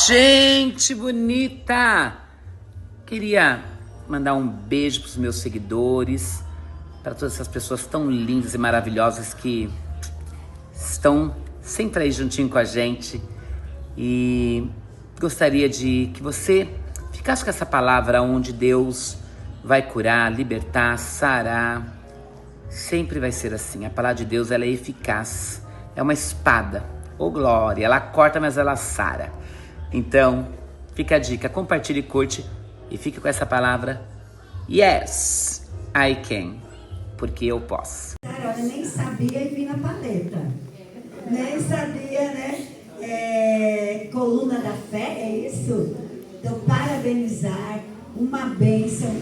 Gente bonita! Queria mandar um beijo para os meus seguidores, para todas essas pessoas tão lindas e maravilhosas que estão sempre aí juntinho com a gente. E gostaria de que você ficasse com essa palavra onde Deus vai curar, libertar, sarar. Sempre vai ser assim. A palavra de Deus, ela é eficaz. É uma espada. Ô glória! Ela corta, mas ela sara. Então, fica a dica. Compartilhe, curte e fique com essa palavra. Yes, I can. Porque eu posso. Olha, nem sabia e vim na paleta. Nem sabia, né? Coluna da fé, é isso? Então, parabenizar, uma bênção.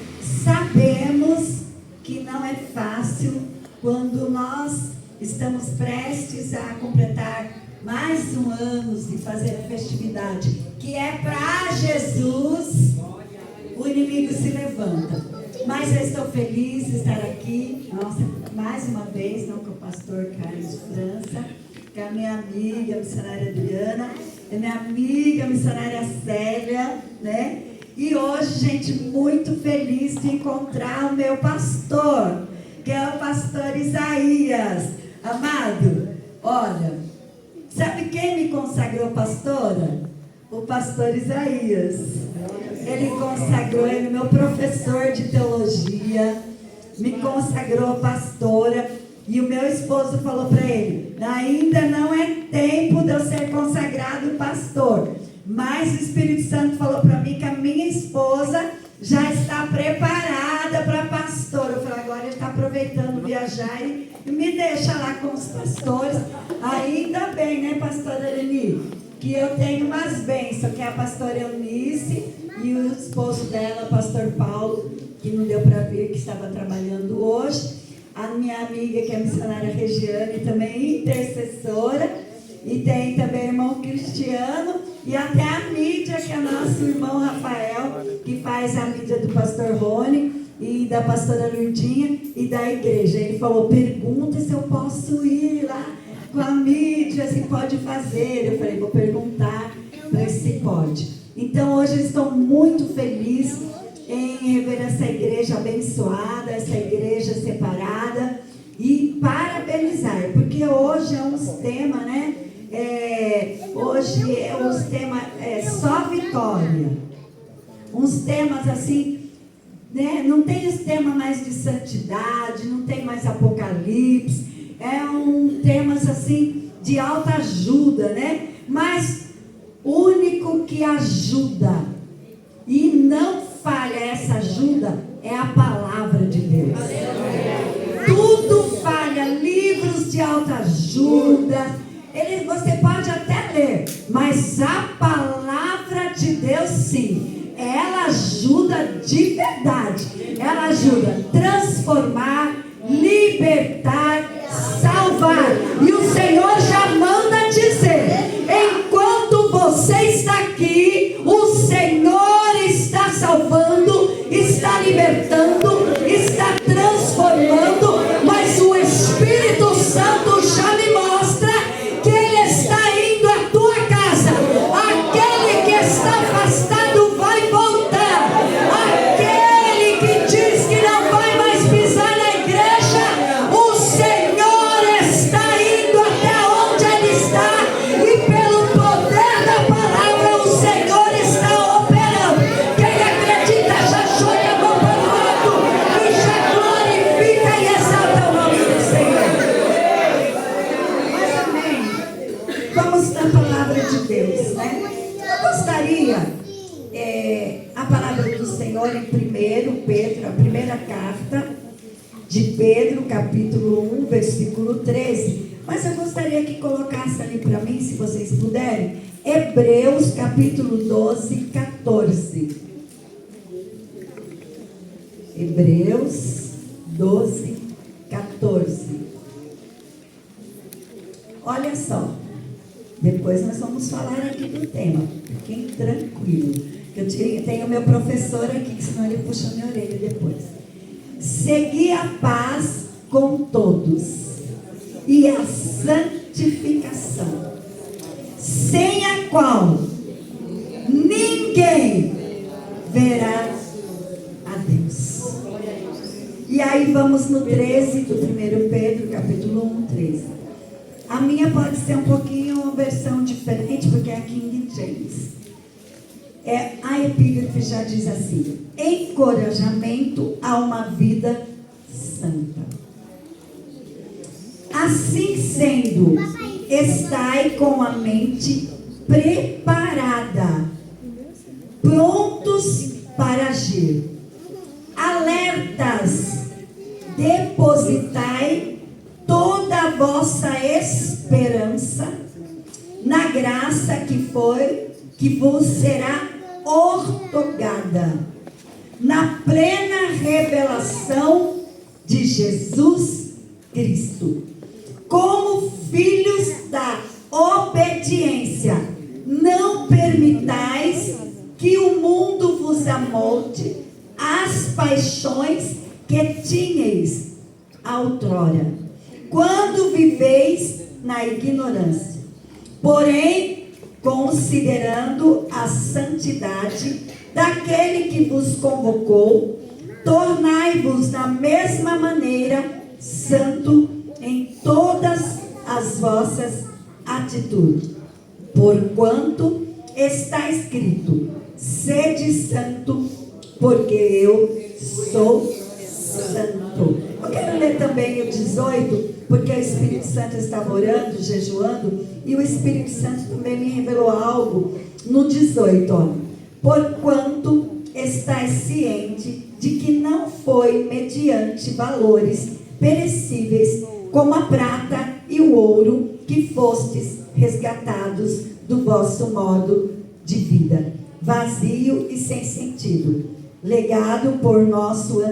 Sabemos que não é fácil quando nós estamos prestes a completar mais um ano de fazer a festividade, que é para Jesus, o inimigo se levanta. Mas eu estou feliz de estar aqui, nossa, mais uma vez, não com o pastor Carlos França, com a minha amiga, a missionária Adriana, a minha amiga, a missionária Célia, né? E hoje, gente, muito feliz de encontrar o meu pastor, que é o pastor Isaías. Amado, olha, sabe quem me consagrou pastora? O pastor Isaías. Ele consagrou, ele é meu professor de teologia, me consagrou pastora. E o meu esposo falou para ele: ainda não é tempo de eu ser consagrado pastor. Mas o Espírito Santo falou para mim que a minha esposa já está preparada para pastor. Eu falei: agora ele está aproveitando viajar e me deixa lá com os pastores. Ainda bem, né, pastora Eleni, que eu tenho umas bênçãos, que é a pastora Eunice e o esposo dela, o pastor Paulo, que não deu para vir, que estava trabalhando hoje. A minha amiga, que é a missionária Regiane, também intercessora. E tem também o irmão Cristiano. E até a mídia, que é nosso irmão Rafael, que faz a mídia do pastor Rony e da pastora Lurdinha e da igreja. Ele falou: pergunta se eu posso ir lá com a mídia, se pode fazer. Eu falei: vou perguntar para se pode. Então hoje eu estou muito feliz em rever essa igreja abençoada, essa igreja separada, e parabenizar, porque hoje é uns temas, né? Hoje os temas é só vitória. Uns temas assim, né? Não tem os temas mais de santidade, não tem mais apocalipse. É um temas assim de alta ajuda, né? Mas o único que ajuda e não falha essa ajuda é a palavra de Deus. Tudo falha, livros de alta ajuda. Você pode até ler, mas a palavra de Deus, sim, ela ajuda de verdade. Ela ajuda a transformar, libertar, salvar. E o Senhor já manda dizer: enquanto você está aqui, o Senhor está salvando, está libertando, está transformando. Mas o Espírito Santo já me mostra que Ele está indo à tua casa. Aquele que está afastado vai voltar. Aquele que diz que não vai mais pisar na igreja, o Senhor está indo até onde Ele está, e pelo poder da palavra o Senhor está operando. Quem acredita já joga a mão para o alto e já glorifica e exalta o nome do Senhor. Mas amém. Vamos na palavra de Deus, né? Eu gostaria, a palavra do Senhor em 1 Pedro, a primeira carta de Pedro, capítulo 1, versículo 13. Mas eu gostaria que colocasse ali para mim, se vocês puderem, Hebreus, capítulo 12, 14. Hebreus 12, 14. Olha só. Depois nós vamos falar aqui do tema. Fiquem tranquilos. Eu tenho meu professor aqui, que senão ele puxa minha orelha depois. Segui a paz com todos e a santificação, sem a qual ninguém verá a Deus. E aí vamos no 13 do 1 Pedro, capítulo 1, 13. A minha pode ser um pouquinho uma versão diferente, porque é a King James. A epígrafe já diz assim: encorajamento a uma vida santa. Assim sendo, estai com a mente preparada, prontos para agir, alertas, depositai toda a vossa esperança na graça que vos será outorgada, na plena revelação de Jesus Cristo. Como filhos da obediência, não permitais que o mundo vos amolde as paixões que tinhais outrora, quando viveis na ignorância. Porém, considerando a santidade daquele que vos convocou, tornai-vos da mesma maneira santo em todas as vossas atitudes. Porquanto está escrito: sede santo, porque eu sou santo. Eu quero ler também o 18, porque o Espírito Santo estava orando, jejuando, e o Espírito Santo também me revelou algo no 18, ó. Porquanto estais ciente de que não foi mediante valores perecíveis, como a prata e o ouro, que fostes resgatados do vosso modo de vida, vazio e sem sentido, legado por nosso...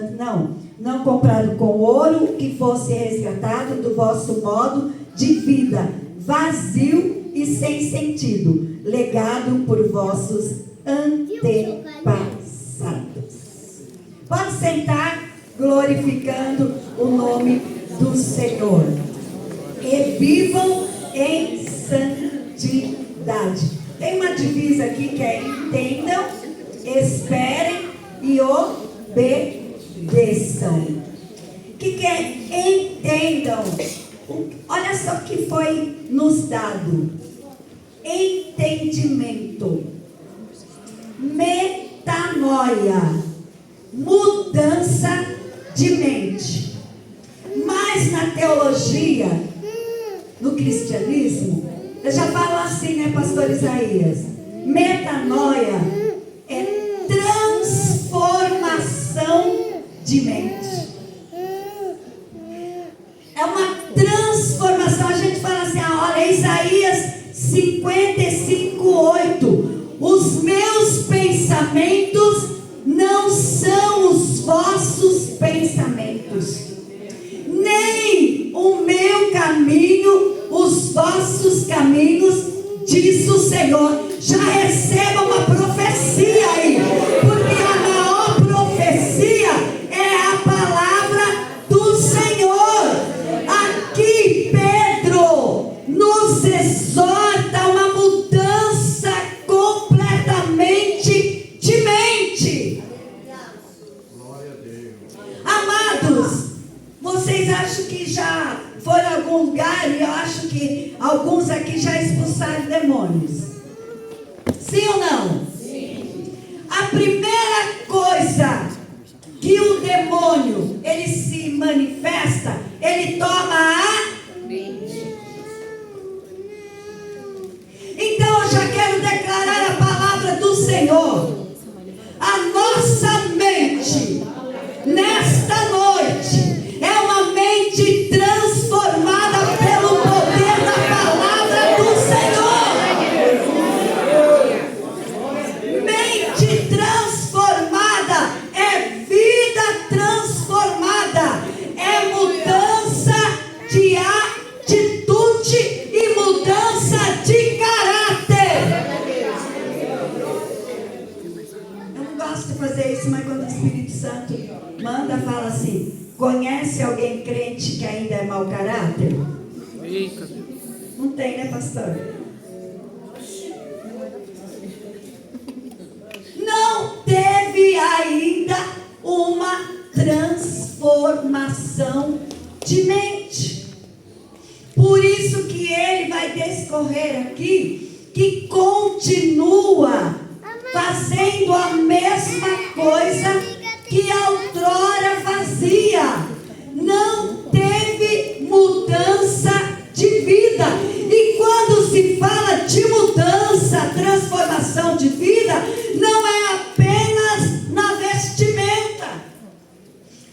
Não comprado com ouro, que fosse resgatado do vosso modo de vida, vazio e sem sentido, legado por vossos antepassados. Pode sentar, glorificando o nome do Senhor. E vivam em santidade. Tem uma divisa aqui que é: entendam, esperem e obedeçam. O que é entendam? Olha só o que foi nos dado: entendimento, metanoia, mudança de mente. Mas na teologia, no cristianismo, eu já falo assim, né, pastor Isaías? Metanoia é transformação de mente. É uma transformação. A gente fala assim, olha, Isaías 55:8. Os meus pensamentos não são os vossos pensamentos, nem o meu caminho, os vossos caminhos, diz o Senhor. Já receba uma profecia aí, porque a maior profecia é a palavra do Senhor. Aqui Pedro nos exorta a uma mudança completamente de mente. Amados, vocês acham que já foram a algum lugar? E eu acho que alguns aqui já expulsaram demônios. Sim ou não? Sim. A primeira coisa que o demônio ele se manifesta, ele toma a mente. Então eu já quero declarar a palavra do Senhor. A nossa mente nesta noite é uma mente transformada pelo poder da palavra do Senhor. Mente transformada é vida transformada, é mudança de atitude e mudança de caráter. Eu não gosto de fazer isso, mas quando o Espírito Santo manda, fala assim: conhece alguém crente que ainda é mau caráter? Eita. Não tem, né, pastor? transformação de mente. Por isso que ele vai discorrer aqui, que continua fazendo a mesma coisa que outrora fazia. Não teve mudança de vida. E quando se fala de mudança, transformação de vida, não é apenas na vestimenta.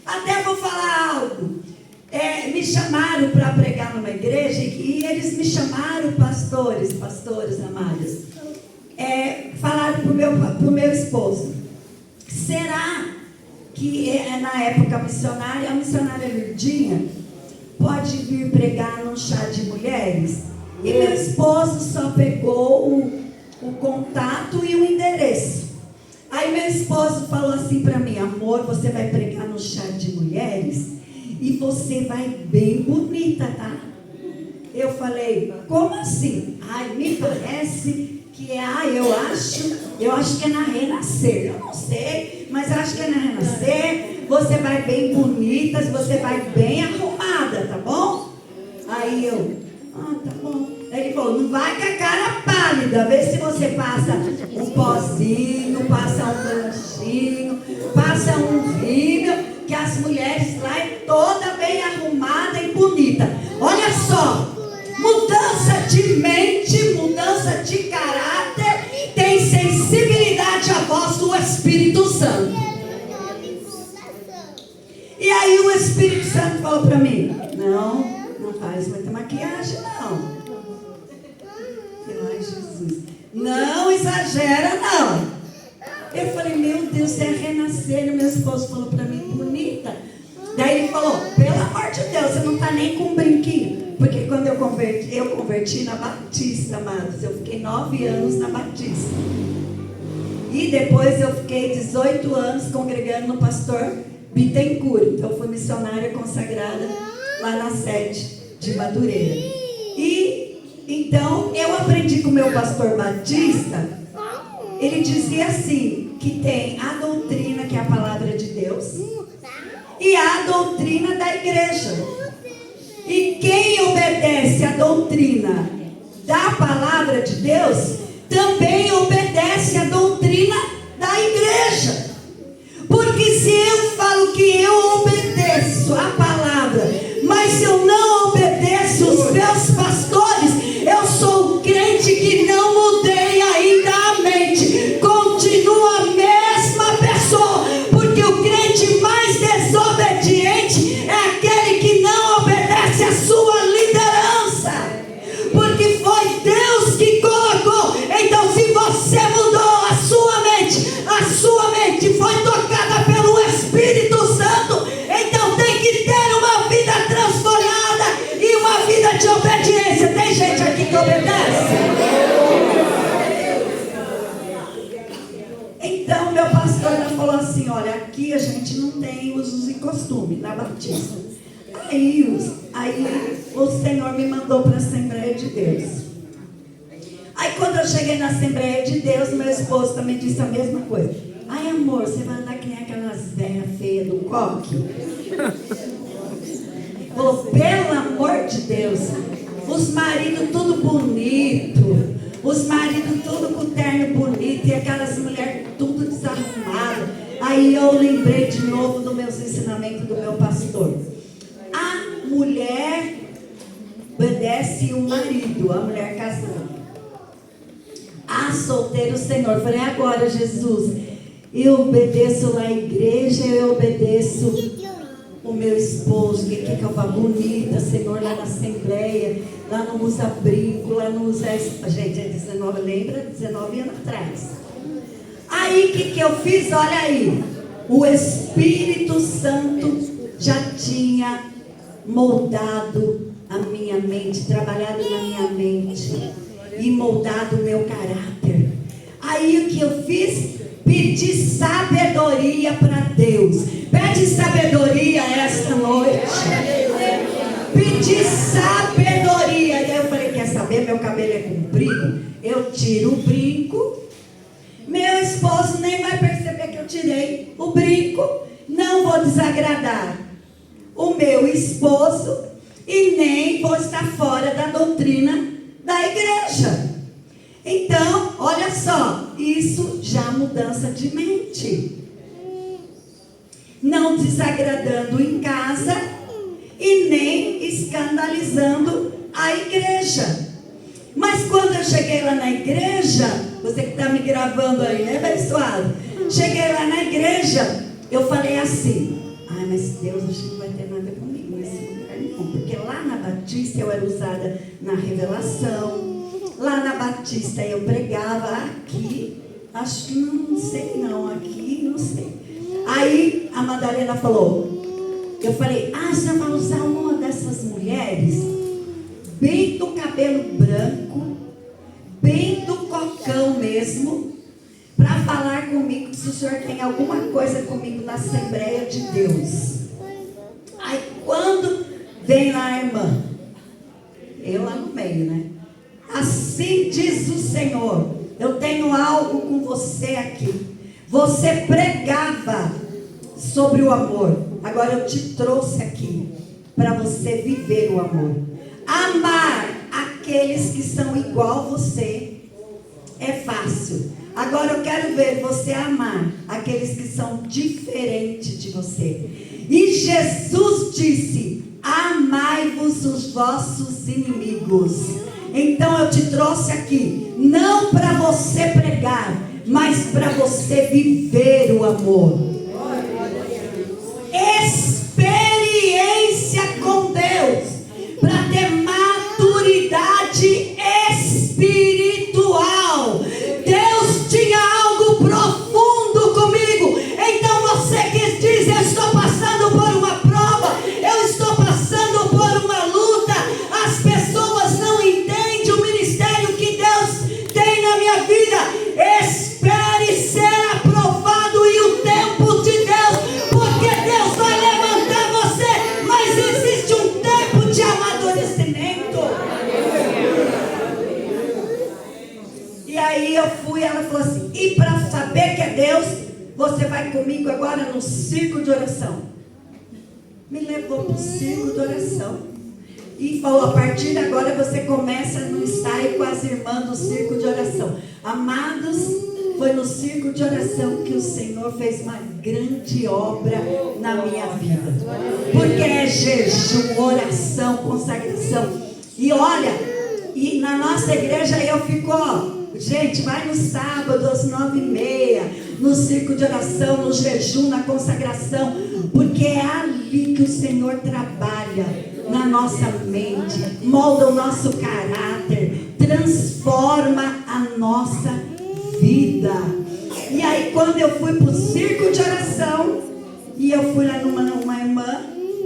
Até vou falar algo. Me chamaram para pregar numa igreja e eles me chamaram, pastores amados. Falaram para o meu esposo: será que na época missionária, a missionária Lurdinha pode vir pregar num chá de mulheres? E meu esposo só pegou o contato e o endereço. Aí meu esposo falou assim para mim: amor, você vai pregar no chá de mulheres e você vai bem bonita, tá? Eu falei: como assim? Ai, me parece que eu acho que é na Renascer. Eu não sei, mas eu acho que é na Renascer. Você vai bem bonita, você vai bem arrumada, tá bom? Aí eu: tá bom. Ele falou: não vai com a cara pálida, vê se você passa um pozinho, passa um lanchinho, passa um rímel, que as mulheres lá é toda bem arrumada e bonita. Olha só, mudança de mente, mudança de caráter, tem sensibilidade à voz do Espírito Santo. E aí o Espírito Santo falou para mim: não faz muita maquiagem não. Ai, Jesus, não exagera não. Eu falei: meu Deus, é Renascer. E meu esposo falou para mim: bonita. Daí ele falou: pelo amor de Deus, você não está nem com um brinquinho. Porque quando eu converti na Batista, amados. Eu fiquei 9 anos na Batista. E depois eu fiquei 18 anos congregando no pastor Bittencourt. Então eu fui missionária consagrada lá na sede de Madureira. E então eu aprendi com o meu pastor Batista. Ele dizia assim, que tem a doutrina, que é a palavra de Deus, e a doutrina da igreja. E quem obedece à doutrina da palavra de Deus, também obedece à doutrina da igreja. Porque se eu falo que eu obedeço a palavra, mas se eu não obedeço os meus pastores, eu sou um crente que não mudei ainda a mente. Continua a mesma pessoa. Porque o crente mais desobediente é aquele que não obedece a sua liderança. Porque foi Deus que colocou. Então se você mudou a sua mente foi tocada pelo Espírito Santo, então tem que ter uma vida transformada e uma vida de obediência. Tem gente aqui que obedece? Então meu pastor falou assim: olha, aqui a gente não tem usos e costumes na Batista. Aí o Senhor me mandou para a Assembleia de Deus. Aí quando eu cheguei na Assembleia de Deus, meu esposo também disse a mesma coisa: ai amor, você vai andar que nem aquelas velhas feias do coque? Falou: pelo amor de Deus, os maridos tudo bonito, os maridos tudo com terno bonito, e aquelas mulheres tudo desarrumadas. Aí eu lembrei de novo dos meus ensinamentos do meu pastor. A mulher obedece o marido, a mulher casada. A solteira o Senhor. Eu falei: agora Jesus, eu obedeço lá a igreja, eu obedeço o meu esposo, que eu vá bonita, Senhor, lá na Assembleia, lá não usa brinco, lá não usa... Gente, é 19, lembra? 19 anos atrás. Aí, o que eu fiz? Olha aí. O Espírito Santo já tinha moldado a minha mente, trabalhado na minha mente e moldado o meu caráter. Aí, o que eu fiz? Pedi sabedoria para Deus. Pede sabedoria esta noite. Pedi sabedoria. E aí eu falei: quer saber? Meu cabelo é comprido, eu tiro o brinco. Meu esposo nem vai perceber que eu tirei o brinco. Não vou desagradar o esposo e nem vou estar fora da doutrina da igreja. Então, olha só, isso já é mudança de mente. Não desagradando em casa e nem escandalizando a igreja. Mas quando eu cheguei lá na igreja, você que está me gravando aí, né, abençoado? Cheguei lá na igreja, eu falei assim: ai, mas Deus, acho que não vai ter nada comigo nesse lugar não. Porque lá na Batista eu era usada na revelação. Lá na Batista eu pregava. Aqui, acho que não sei não. Aqui, não sei. Aí a Madalena falou, eu falei: ah, você vai usar uma dessas mulheres bem do cabelo branco, bem do cocão mesmo, para falar comigo se o senhor tem alguma coisa comigo na Assembleia de Deus. Aí quando vem lá a irmã, eu lá no meio, né? Assim diz o Senhor: eu tenho algo com você aqui. Você pregava sobre o amor, agora eu te trouxe aqui para você viver o amor. Amar aqueles que são igual a você é fácil. Agora eu quero ver você amar aqueles que são diferentes de você. E Jesus disse: amai-vos os vossos inimigos. Então eu te trouxe aqui, não para você pregar, mas para você viver o amor. Experiência com Deus, para ter maturidade espiritual. Deus tinha algo profundo comigo. Então você que diz: eu estou passando por uma prova, eu estou passando por uma luta, as pessoas não entendem o ministério que Deus tem na minha vida. Espere ser aprovado e o tempo de Deus, porque Deus vai levantar você, mas existe um tempo de amadurecimento. E aí eu fui, ela falou assim: e para saber que é Deus, você vai comigo agora no círculo de oração. Me levou para o círculo de oração e falou: a partir de agora você começa no estar com as irmãs do círculo de oração. Amados, foi no círculo de oração que o Senhor fez uma grande obra na minha vida. Porque é jejum, oração, consagração. E olha, e na nossa igreja eu fico, gente, vai no sábado às 9h30, no círculo de oração, no jejum, na consagração, porque é ali que o Senhor trabalha na nossa mente, molda o nosso caráter, transforma a nossa vida. E aí quando eu fui para o círculo de oração, e eu fui lá numa irmã,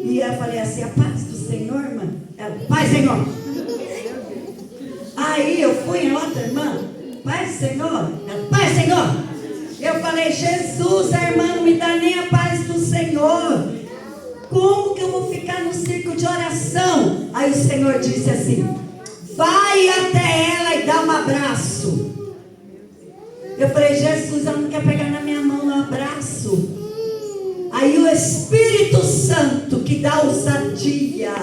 e eu falei assim: a paz do Senhor, irmã? Ela: paz, Senhor. Aí eu fui em outra irmã: paz do Senhor? Ela: paz, Senhor. Eu falei: Jesus, a irmã não me dá nem a paz do Senhor, como que eu vou ficar no círculo de oração? Aí o Senhor disse assim: vai até ela e dá um abraço. Eu falei: Jesus, ela não quer pegar na minha mão no abraço. Aí o Espírito Santo, que dá ousadia,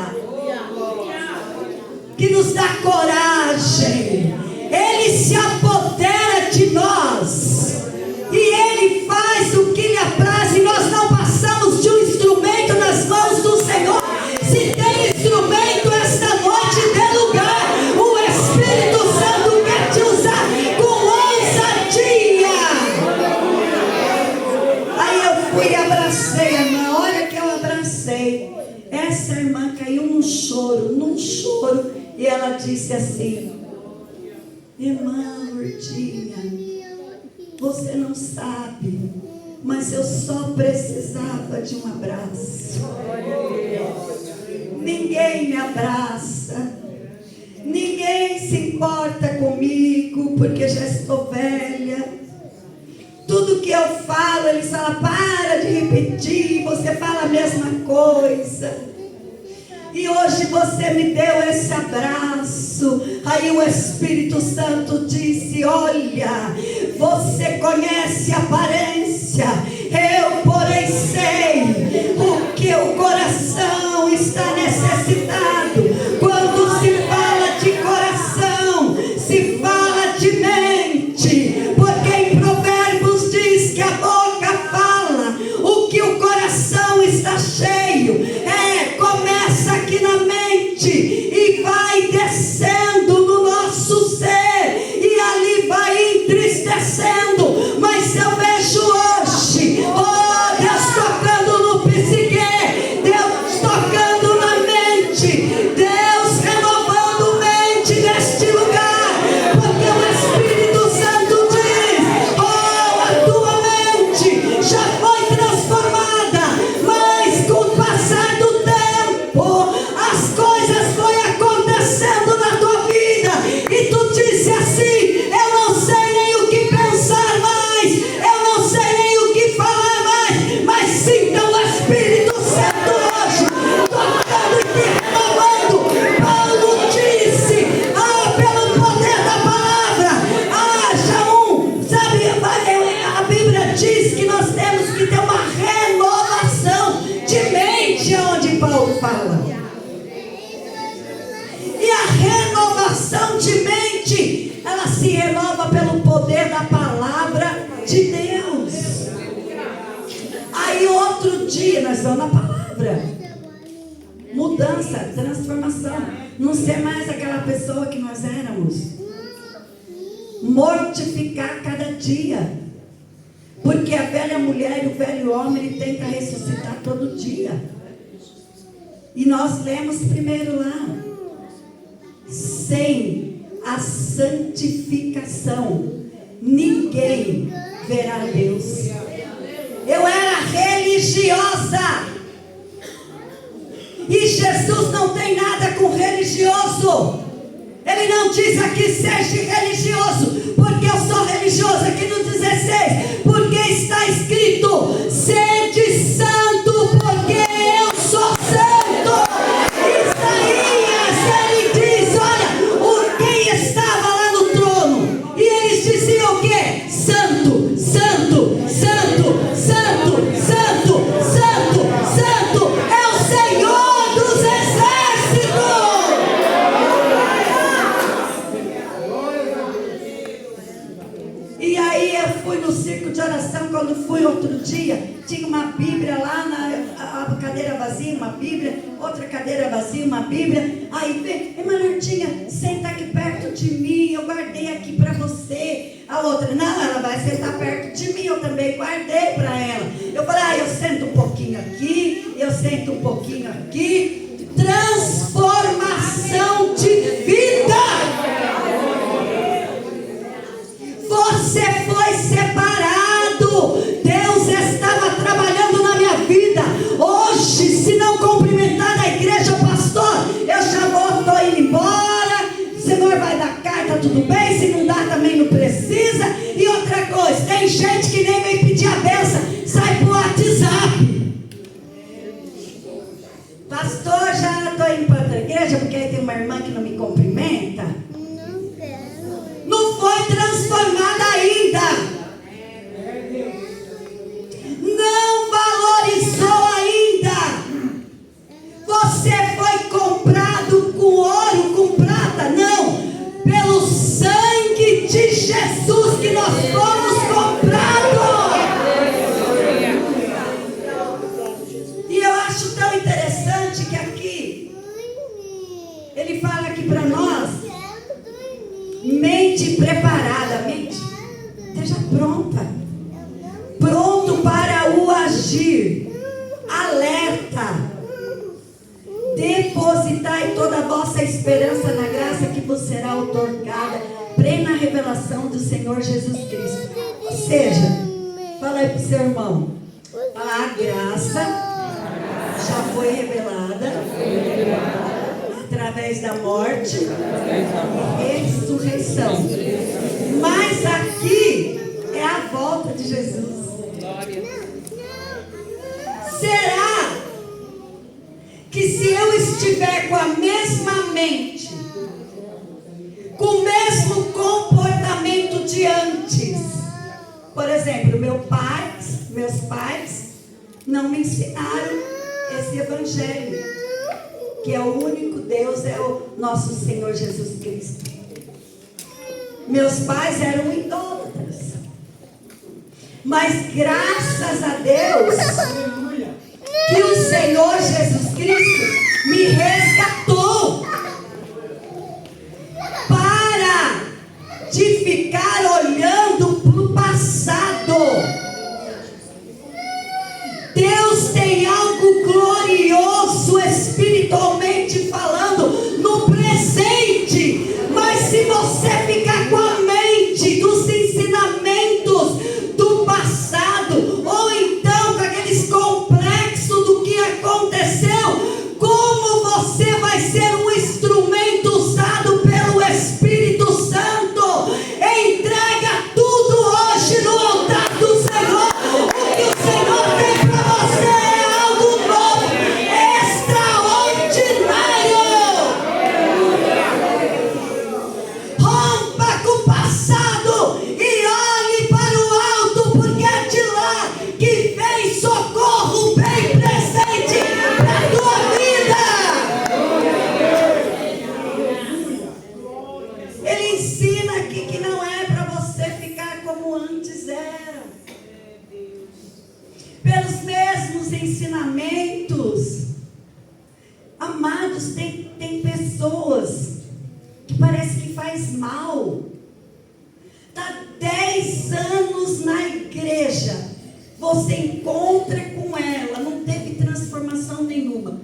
que nos dá coragem, ele se apodera de nós e ele faz o que lhe apraz. E nós não passamos de um instrumento nas mãos do Senhor. Se tem instrumento esta noite, dê lugar. O Espírito Santo quer te usar com ousadia. Aí eu fui e abracei a irmã. Olha que eu abracei. Essa irmã caiu num choro. E ela disse assim: irmã Lourdinha, você não sabe, mas eu só precisava de um abraço. Ninguém me abraça, ninguém se importa comigo, porque já estou velha. Tudo que eu falo, eles falam: para de repetir, você fala a mesma coisa. E hoje você me deu esse abraço. Aí o Espírito Santo disse: olha, você conhece a aparência, eu porém sei o que o coração está dia nós vamos na palavra. Mudança, transformação. Não ser mais aquela pessoa que nós éramos. Mortificar cada dia. Porque a velha mulher e o velho homem, ele tenta ressuscitar todo dia. E nós lemos primeiro lá. Sem a santificação, ninguém verá Deus. Eu era religiosa. E Jesus não tem nada com religioso. Ele não diz aqui seja religioso, porque eu sou religioso. Aqui no 16, porque está escrito: sede santo, porque eu sou santo. Isaías, ele diz: olha, quem estava lá no trono, e eles diziam o quê? Santo, santo, santo, santo, santo, santo, santo, é o Senhor dos exércitos. E aí eu fui no círculo de oração, quando fui outro dia, tinha uma Bíblia lá a cadeira vazia, uma Bíblia, outra cadeira vazia, uma Bíblia. Aí vem, irmã Lourdinha, senta aqui perto de mim, eu guardei aqui para você. A outra, não, ela vai sentar perto de mim, eu também guardei para ela. Eu falei, eu sento um pouquinho aqui, eu sento um pouquinho aqui. Transformação de vida. Você foi separado. Deus estava trabalhando na minha vida. Hoje, se não cumprimentar na igreja, pastor, eu já estou indo embora. O Senhor vai dar carta, tudo bem. Se não dá, também não precisa. E outra coisa, tem gente que nem vem pedir a benção, sai pro WhatsApp. Pastor, já estou indo para outra igreja, porque aí tem uma irmã que não me cumprimenta. Não foi transformada ainda. Não valorizou ainda. Você foi comprado com ouro, com prata? Não. Pelo sangue de Jesus que nós fomos comprados. E eu acho tão interessante que aqui ele fala aqui para nós: mente preparada, mente, esteja pronta, pronto para o agir, alerta, depositai toda a vossa esperança na graça que vos será outorgada, plena revelação do Senhor Jesus Cristo. Ou seja, fala aí para o seu irmão, a graça já foi revelada através da morte e ressurreição. Mas aqui é a volta de Jesus. Será que se eu estiver com a mesma mente, com o mesmo comportamento de antes, por exemplo, meus pais não me ensinaram esse evangelho, que é o único Deus, é o nosso Senhor Jesus Cristo. Meus pais eram idólatras, mas graças a Deus que o Senhor Jesus Cristo me resgatou para de ficar olhando para o passado. Deus tem algo glorioso espiritualmente falando no presente, mas se você ficar com a mente dos ensinamentos do passado, ou então com aqueles complexos do que aconteceu, como você vai ser um instrumento usado pelo Espírito Santo? Entrega tudo hoje no altar do Senhor. O que o Senhor tem para você é algo novo, extraordinário. Rompa com o passado e olhe para o alto, porque é de lá que vem socorro bem presente para a tua vida. Ele ensina aqui que não é para você ficar como antes era, pelos mesmos ensinamentos. Amados, tem pessoas que parece que faz mal. Está 10 anos na igreja, você encontra com ela, não teve transformação nenhuma.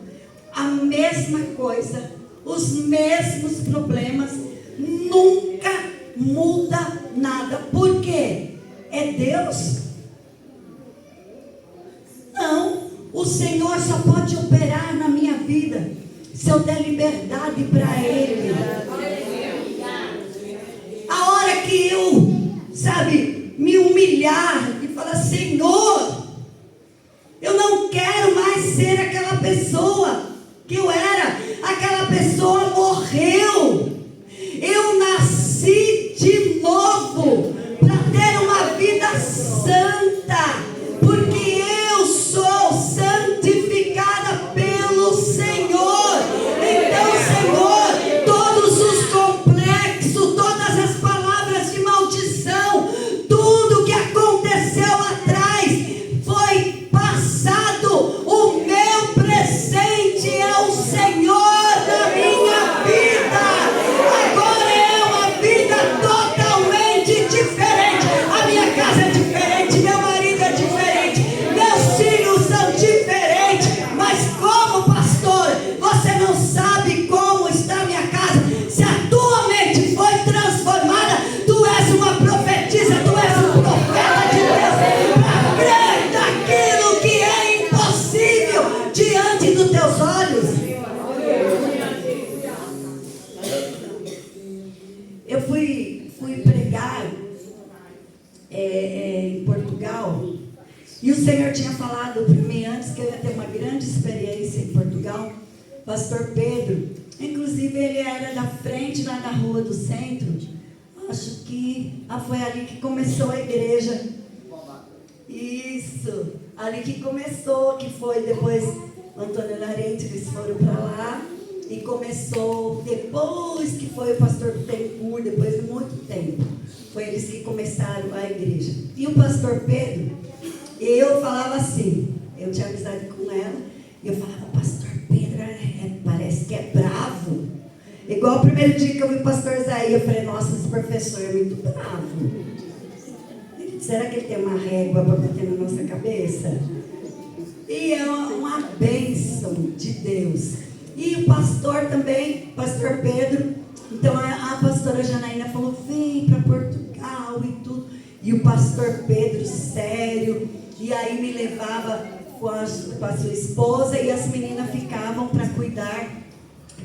A mesma coisa, os mesmos problemas, nunca muda nada. Por quê? É Deus? Não, o Senhor só pode operar na minha vida se eu der liberdade para Ele. A hora que eu, me humilhar e falar: Senhor, eu não quero mais ser aquela pessoa que eu era. Aquela pessoa morreu. Eu nasci de novo para ter uma vida santa, porque eu sou santificada pelo Senhor. Então, Senhor, todos os complexos, todas as palavras de maldição, tudo que aconteceu atrás foi passado. O meu presente é o Senhor na minha vida. Agora é uma vida totalmente diferente. A minha casa é diferente, meu marido é diferente, meus filhos são diferentes. Mas como pastor, você não sabe como está a minha casa. Se a tua mente foi transformada, tu és uma profetisa, tu és um profeta de Deus, para crer naquilo que é impossível diante dos teus olhos. Eu fui pregar em Portugal, e o Senhor tinha falado para mim antes que eu ia ter uma grande experiência em Portugal. Pastor Pedro, inclusive ele era da frente lá da rua do centro. Acho que foi ali que começou a igreja. Isso, ali que começou, que foi depois Antônio Larente, eles foram para lá. E começou depois que foi o pastor Bittencourt, depois de muito tempo. Foi eles que começaram a igreja. E o pastor Pedro, eu falava assim, eu tinha amizade com ela, e eu falava: pastor Pedro parece que é bravo. Igual o primeiro dia que eu vi o pastor Isaías, eu falei: nossa, esse professor é muito bravo. Será que ele tem uma régua para bater na nossa cabeça? E é uma bênção de Deus. E o pastor também, pastor Pedro, então a pastora Janaína falou: vem para Portugal e tudo. E o pastor Pedro, sério, e aí me levava com a sua esposa, e as meninas ficavam para cuidar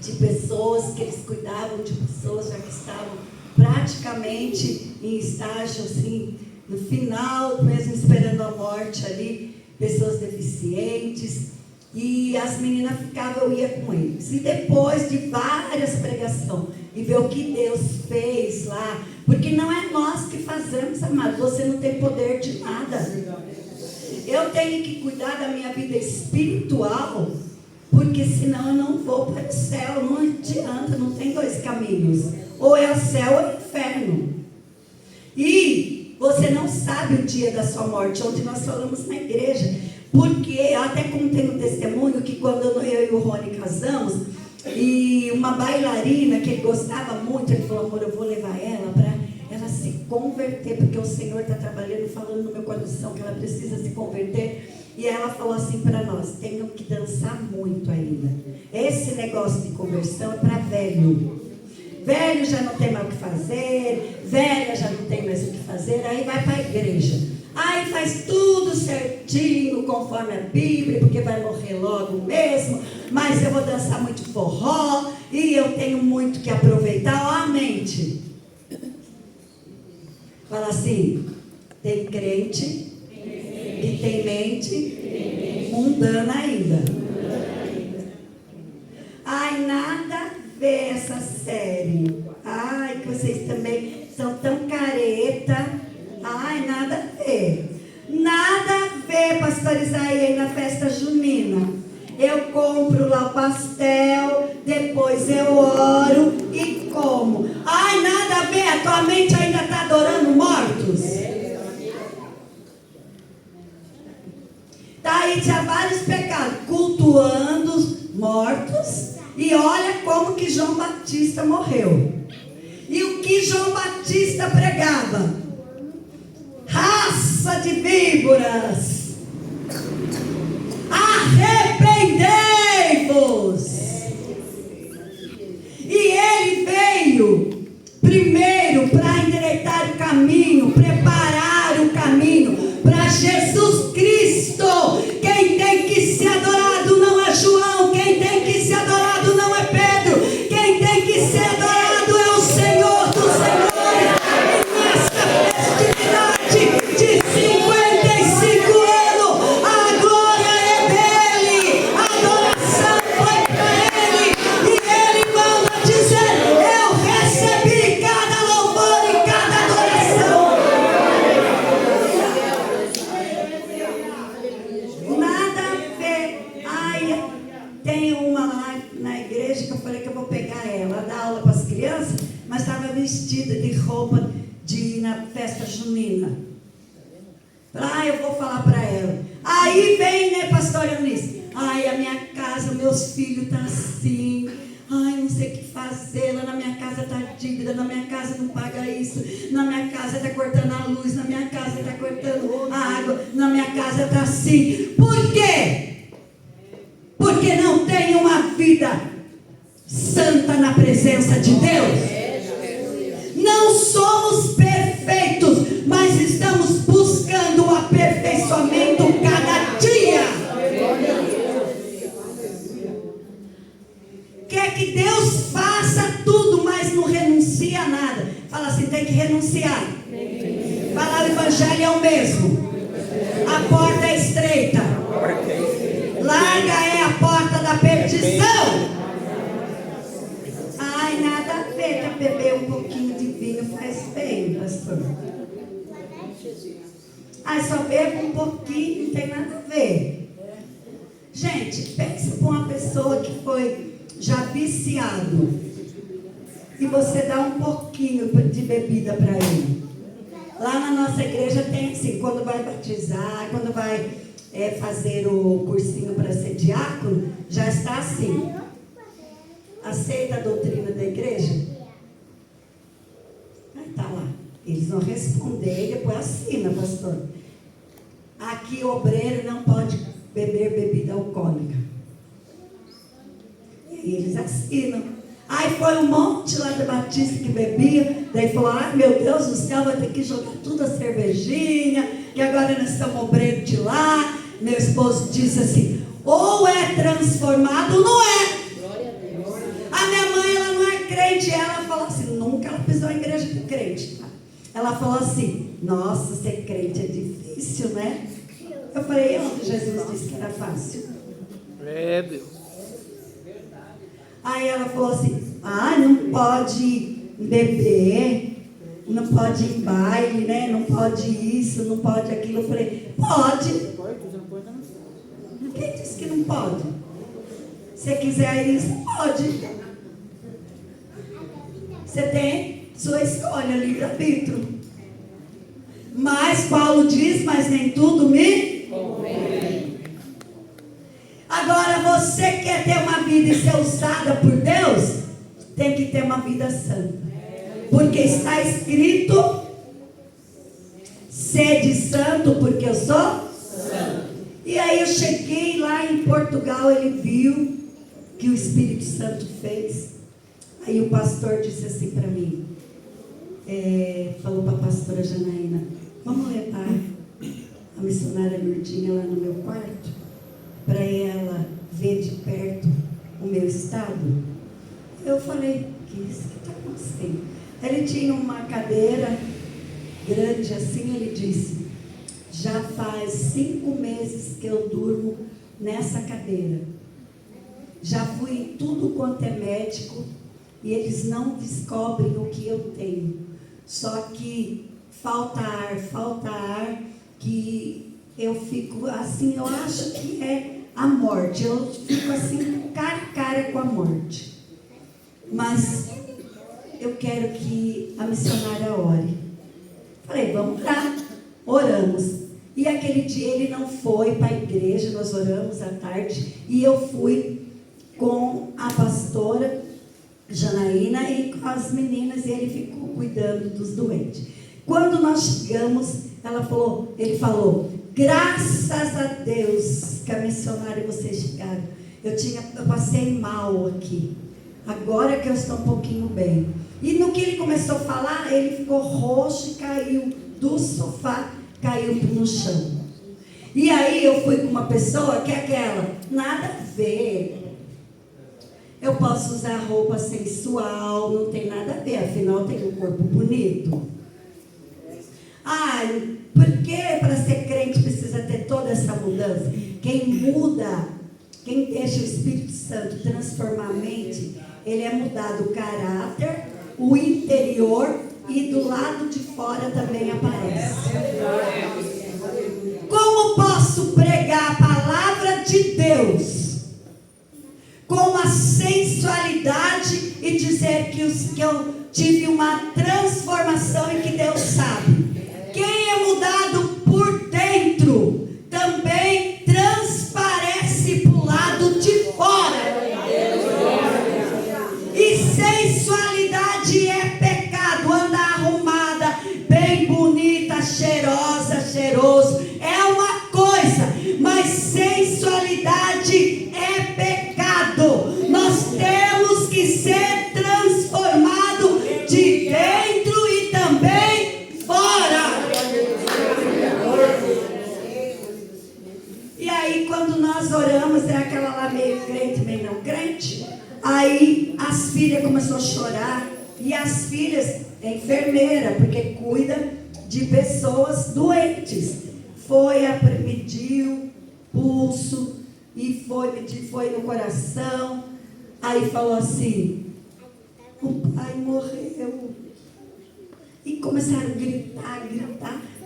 de pessoas, que eles cuidavam de pessoas já que estavam praticamente em estágio assim, no final, mesmo esperando a morte ali, pessoas deficientes. E as meninas ficavam, eu ia com eles. E depois de várias pregações, e ver o que Deus fez lá, porque não é nós que fazemos, amado, você não tem poder de nada. Eu tenho que cuidar da minha vida espiritual, porque senão eu não vou para o céu. Não adianta, não tem dois caminhos, ou é o céu ou é o inferno. E você não sabe o dia da sua morte, onde nós falamos na igreja. Porque eu até contei um testemunho que quando eu e o Rony casamos, e uma bailarina que ele gostava muito, ele falou: amor, eu vou levar ela para ela se converter, porque o Senhor está trabalhando, falando no meu coração que ela precisa se converter. E ela falou assim para nós: tenho que dançar muito ainda. Esse negócio de conversão é para velho. Velho já não tem mais o que fazer, velha já não tem mais o que fazer, aí vai para a igreja. Aí faz tudo certinho, conforme a Bíblia, porque vai morrer logo mesmo, mas eu vou dançar muito forró, e eu tenho muito que aproveitar. Ó, a mente. Fala assim: tem crente que tem mente mundana ainda. Ai, nada a ver essa série. Ai, que vocês também são tão careta. Ai, nada a ver. Nada a ver, pastor Isaías, na festa junina. Eu compro lá o pastel, depois eu oro e como. Ai, nada a ver, a tua mente ainda está adorando mortos. Está Aí tinha vários pecados, cultuando os mortos, e olha como que João Batista morreu. E o que João Batista pregava? Raça de víboras, arrependei-vos. E ele veio primeiro para endireitar o caminho, preparar o caminho para Jesus Cristo. Quem tem que ser adorado não é João, quem tem que ser adorado não é Pedro, quem tem que ser adorado é o Senhor dos Senhores. E nessa festividade de 55 anos, a glória é dele, a adoração foi para ele, e ele manda dizer: eu recebi cada louvor e cada adoração. Nada a ver. Ai, tem uma lá na igreja que eu falei que eu vou pegar ela, dar aula para as crianças, mas estava vestida de roupa de ir na festa junina. Eu vou falar para ela. Aí vem, né, pastora Eunice? Ai, a minha casa, meus filhos estão assim. Ai, não sei o que fazer. Lá na minha casa está dívida, na minha casa não paga isso, na minha casa está cortando a luz, na minha casa está cortando a água, na minha casa está assim. Por quê? Porque não tem uma vida santa na presença de Deus. Não somos perfeitos, mas estamos buscando o aperfeiçoamento cada dia. Quer que Deus faça tudo, mas não renuncia a nada. Fala assim, tem que renunciar. Fala, o evangelho é o mesmo. A porta é estreita. Larga é a porta da perdição. Ai, nada a ver, que beber um pouquinho de vinho faz bem, pastor. Ai, só bebo um pouquinho, não tem nada a ver. Gente, pensa para uma pessoa que foi já viciado e você dá um pouquinho de bebida para ele. Lá na nossa igreja tem assim, quando vai batizar, quando vai fazer o cursinho para ser diácono, já está assim. Aceita a doutrina da igreja? Aí está lá. Eles vão responder e depois assina, pastor. Aqui o obreiro não pode beber bebida alcoólica. E eles assinam. Aí foi um monte lá da Batista que bebia. Daí falou, ai meu Deus do céu, vai ter que jogar tudo a cervejinha. E agora nós estamos obreiro de lá. Meu esposo disse assim, ou é transformado ou não é. A minha mãe, ela não é crente. Ela falou assim, nunca ela pisou em igreja de crente. Ela falou assim, nossa, ser crente é difícil, né? Eu falei, onde Jesus disse que era fácil? É, Deus. Aí ela falou assim, não pode beber, não pode ir em baile, né? Não pode isso, não pode aquilo. Eu falei, pode. Quem disse que não pode? Se quiser ir, você pode. Você tem sua escolha, livre-arbítrio. Mas Paulo diz, mas nem tudo me convém. Agora, você quer ter uma vida e ser usada por Deus? Tem que ter uma vida santa. Porque está escrito, sede santo, porque eu sou santo. E aí eu cheguei lá em Portugal, ele viu que o Espírito Santo fez. Aí o pastor disse assim para mim, falou para a pastora Janaína, vamos levar a missionária Lourdinha lá no meu quarto, para ela ver de perto o meu estado. Eu falei, que isso que está acontecendo? Ele tinha uma cadeira grande assim, ele disse, já faz 5 meses que eu durmo nessa cadeira. Já fui em tudo quanto é médico e eles não descobrem o que eu tenho. Só que falta ar, que eu fico assim, eu acho que é a morte. Eu fico assim, cara a cara com a morte. Mas eu quero que a missionária ore. Falei, vamos lá. Oramos. E aquele dia ele não foi para a igreja, nós oramos à tarde, e eu fui com a pastora Janaína e com as meninas, e ele ficou cuidando dos doentes. Quando nós chegamos, ele falou, graças a Deus que a missionária e vocês chegaram. Eu passei mal aqui, agora que eu estou um pouquinho bem. E no que ele começou a falar, ele ficou roxo e caiu do sofá, caiu no chão. E aí eu fui com uma pessoa que é aquela, nada a ver. Eu posso usar roupa sensual, não tem nada a ver, afinal eu tenho um corpo bonito. Por que para ser crente precisa ter toda essa mudança? Quem muda, quem deixa o Espírito Santo transformar a mente, ele é mudado o caráter, o interior, e do lado de fora também aparece. Como posso pregar a palavra de Deus com a sensualidade e dizer que eu tive uma transformação e que Deus sabe? Quem é mudado por dentro também transparece para o lado de fora. E sensualidade é pecado. Andar arrumada, bem bonita, cheirosa, cheiroso, é uma coisa, mas sensualidade é pecado. Nós temos que ser transformados de dentro e também fora. E aí quando nós oramos, é aquela lá meio crente, meio não crente. Aí as filhas começaram a chorar. E as filhas é enfermeira, porque cuida de pessoas doentes. Mediu pulso e foi no coração. Aí falou assim, o pai morreu. E começaram a gritar.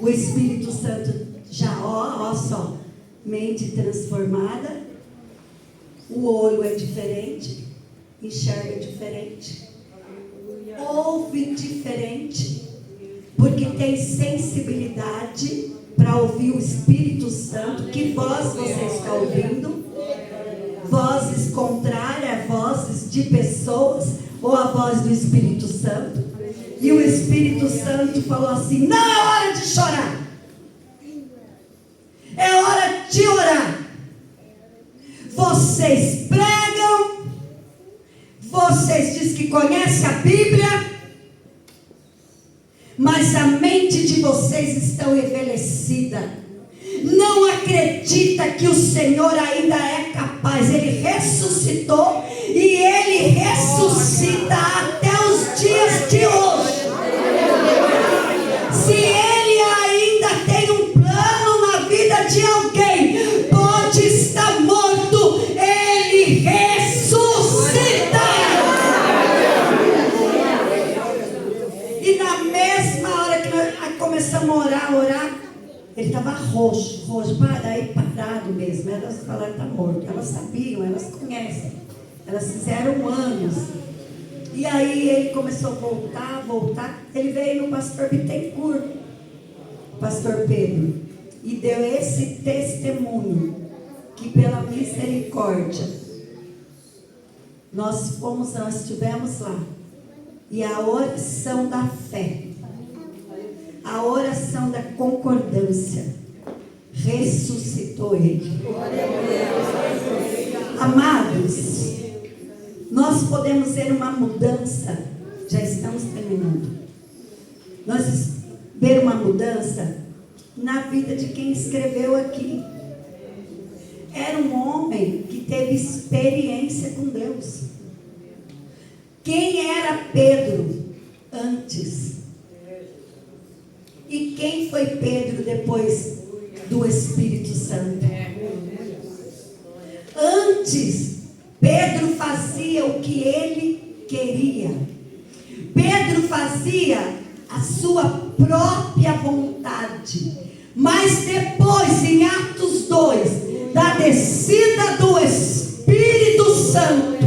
O Espírito Santo já, ó só, mente transformada. O olho é diferente, enxerga diferente, ouve diferente, porque tem sensibilidade para ouvir o Espírito Santo. Que voz você está ouvindo? Vozes contrárias, vozes de pessoas, ou a voz do Espírito Santo? E o Espírito Santo falou assim, não é hora de chorar, é hora de orar. Vocês pregam, vocês dizem que conhecem a Bíblia, mas a mente de vocês está envelhecida. Não acredita que o Senhor ainda é capaz. Ele ressuscitou e Ele ressuscita até os dias de hoje. Se Ele ainda tem um plano na vida de alguém, pode estar morto, Ele ressuscita. E na mesma hora que nós começamos a orar, ele estava roxo, parado mesmo. Elas falaram que está morto. Elas sabiam, elas conhecem. Elas fizeram anos. E aí ele começou a voltar. Ele veio no pastor Bittencourt, pastor Pedro, e deu esse testemunho, que pela misericórdia, nós estivemos lá. E a oração da fé, a oração da concordância, ressuscitou ele. Amados, nós podemos ver uma mudança, já estamos terminando. Nós ver uma mudança na vida de quem escreveu aqui. Era um homem que teve experiência com Deus. Quem era Pedro antes? E quem foi Pedro depois do Espírito Santo? Antes, Pedro fazia o que ele queria. Pedro fazia a sua própria vontade. Mas depois, em Atos 2, da descida do Espírito Santo,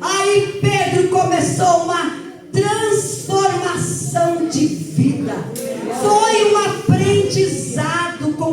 aí Pedro começou uma transformação de vida. Foi um aprendizado com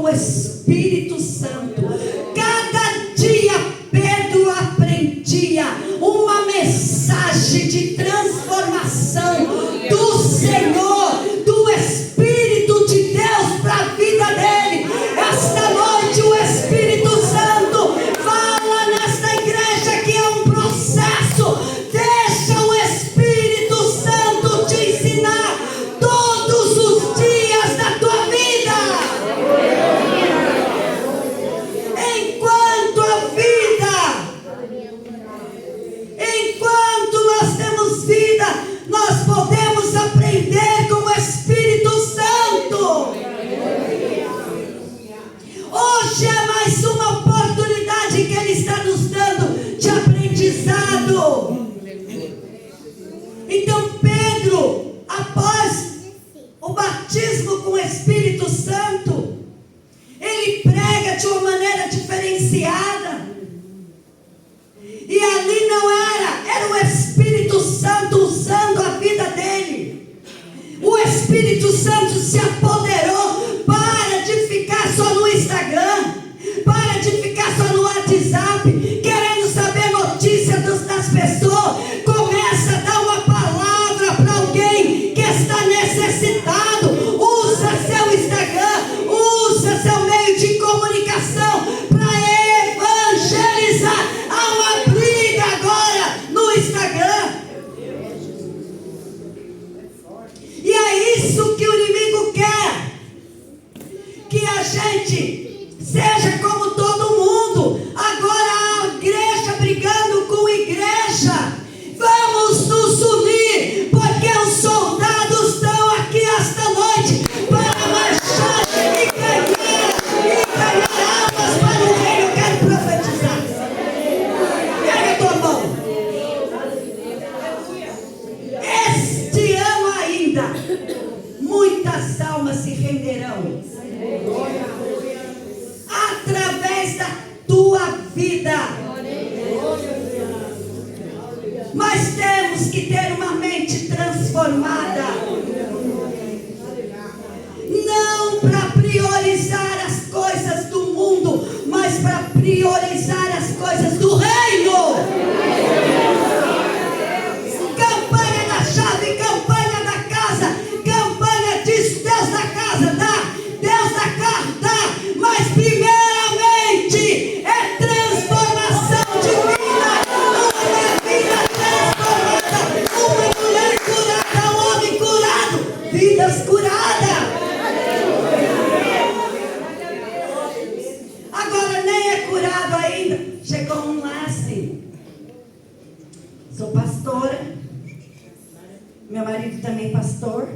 de uma maneira diferenciada. E ali não era o Espírito Santo usando a vida dele. O Espírito Santo se apoderou. Para de ficar só no Instagram, para de ficar só no WhatsApp, querendo saber notícias das pessoas. Começa a dar uma palavra para alguém que está necessitado. Usa seu Instagram, usa seu meio de comunicação para evangelizar. Há uma briga agora no Instagram. E é isso que o inimigo quer. Que a gente seja como todo mundo. Agora a igreja brigando com igreja. Vamos nos unir, porque os soldados estão aqui esta noite para marchar e ganhar almas para o reino. Eu quero profetizar. Pega a tua mão. Este ano ainda, muitas almas se renderão através da tua vida. Mas temos que ter uma mente transformada, não para priorizar as coisas do mundo, mas para priorizar as coisas do reino. Campanha da chave, campanha da casa, campanha disso, Deus da casa dá, Deus da casa dá, mas primeiramente é transformação de vida, uma vida transformada, uma mulher curada, um homem curado, vidas curadas. Agora nem é curado ainda, chegou um lá assim, sou pastora, meu marido também pastor,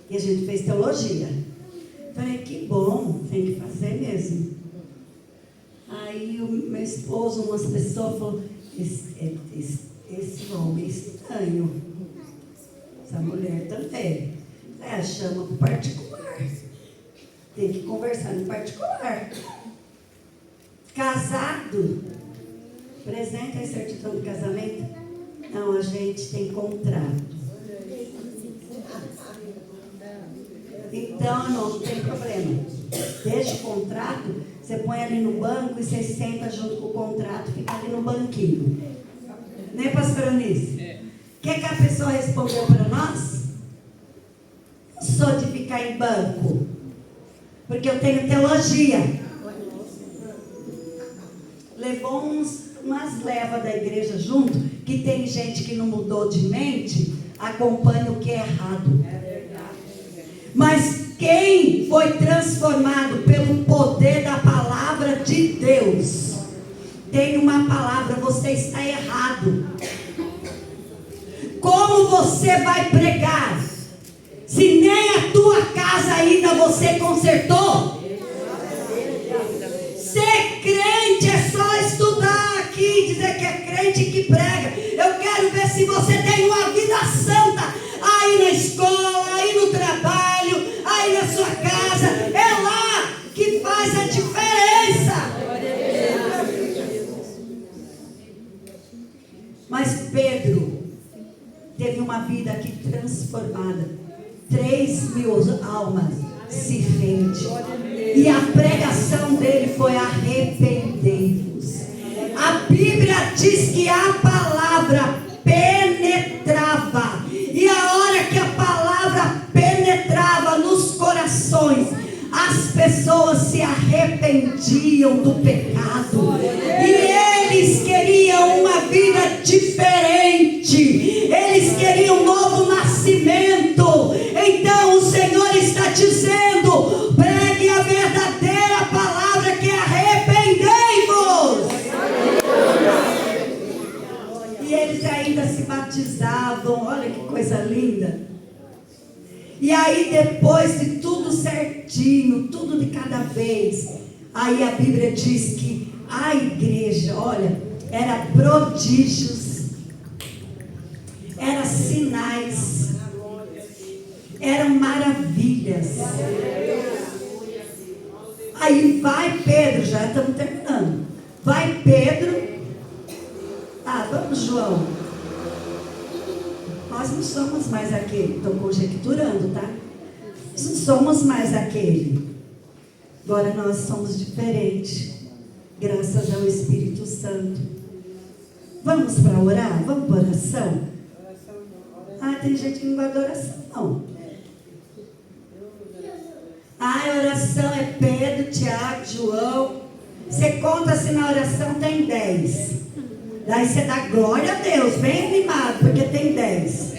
e a gente fez teologia. Falei, que bom, tem que fazer mesmo. Aí o meu esposo, umas pessoas falaram, esse homem é estranho, essa mulher também. Chama para o particular, tem que conversar no particular. Casado, apresenta a certidão de casamento. Não, a gente tem contrato. Então, não tem problema. Deixa o contrato, você põe ali no banco e você senta junto com o contrato, fica ali no banquinho. Né, pastor Eunice? O que a pessoa respondeu para nós? Não sou de ficar em banco, porque eu tenho teologia. Levou umas levas da igreja junto, que tem gente que não mudou de mente, acompanha o que é errado. Mas quem foi transformado pelo poder da palavra de Deus, tem uma palavra, você está errado. Como você vai pregar, se nem a tua casa ainda você consertou? Ser crente é só estudar aqui, dizer que é crente que prega. Eu quero ver se você tem uma vida santa aí na escola, aí no trabalho, aí na sua casa. É lá que faz a diferença. Mas Pedro teve uma vida aqui transformada. 3.000 almas se rendem. E a pregação dele foi: arrependei-vos. A Bíblia diz que a palavra penetrava. E a hora que a palavra penetrava nos corações, as pessoas se arrependiam do pecado. E eles queriam uma vida diferente. Eles queriam um novo nascimento. Então o Senhor está dizendo: pregue a verdadeira palavra, que é arrependei-vos. E eles ainda se batizavam. Olha que coisa linda. E aí, depois de tudo certinho, tudo de cada vez, aí a Bíblia diz que a igreja, olha, era prodígios, era sinais, eram maravilhas. Aí vai Pedro, já estamos terminando. Vai Pedro. Vamos, João. Nós não somos mais aquele. Estou conjecturando, tá? Nós não somos mais aquele. Agora nós somos diferentes. Graças ao Espírito Santo. Vamos para orar? Vamos para oração? Tem gente que não gosta de oração, não. A oração é Pedro, Tiago, João. Você conta assim na oração, tem 10. Daí você dá glória a Deus, bem animado, porque tem 10.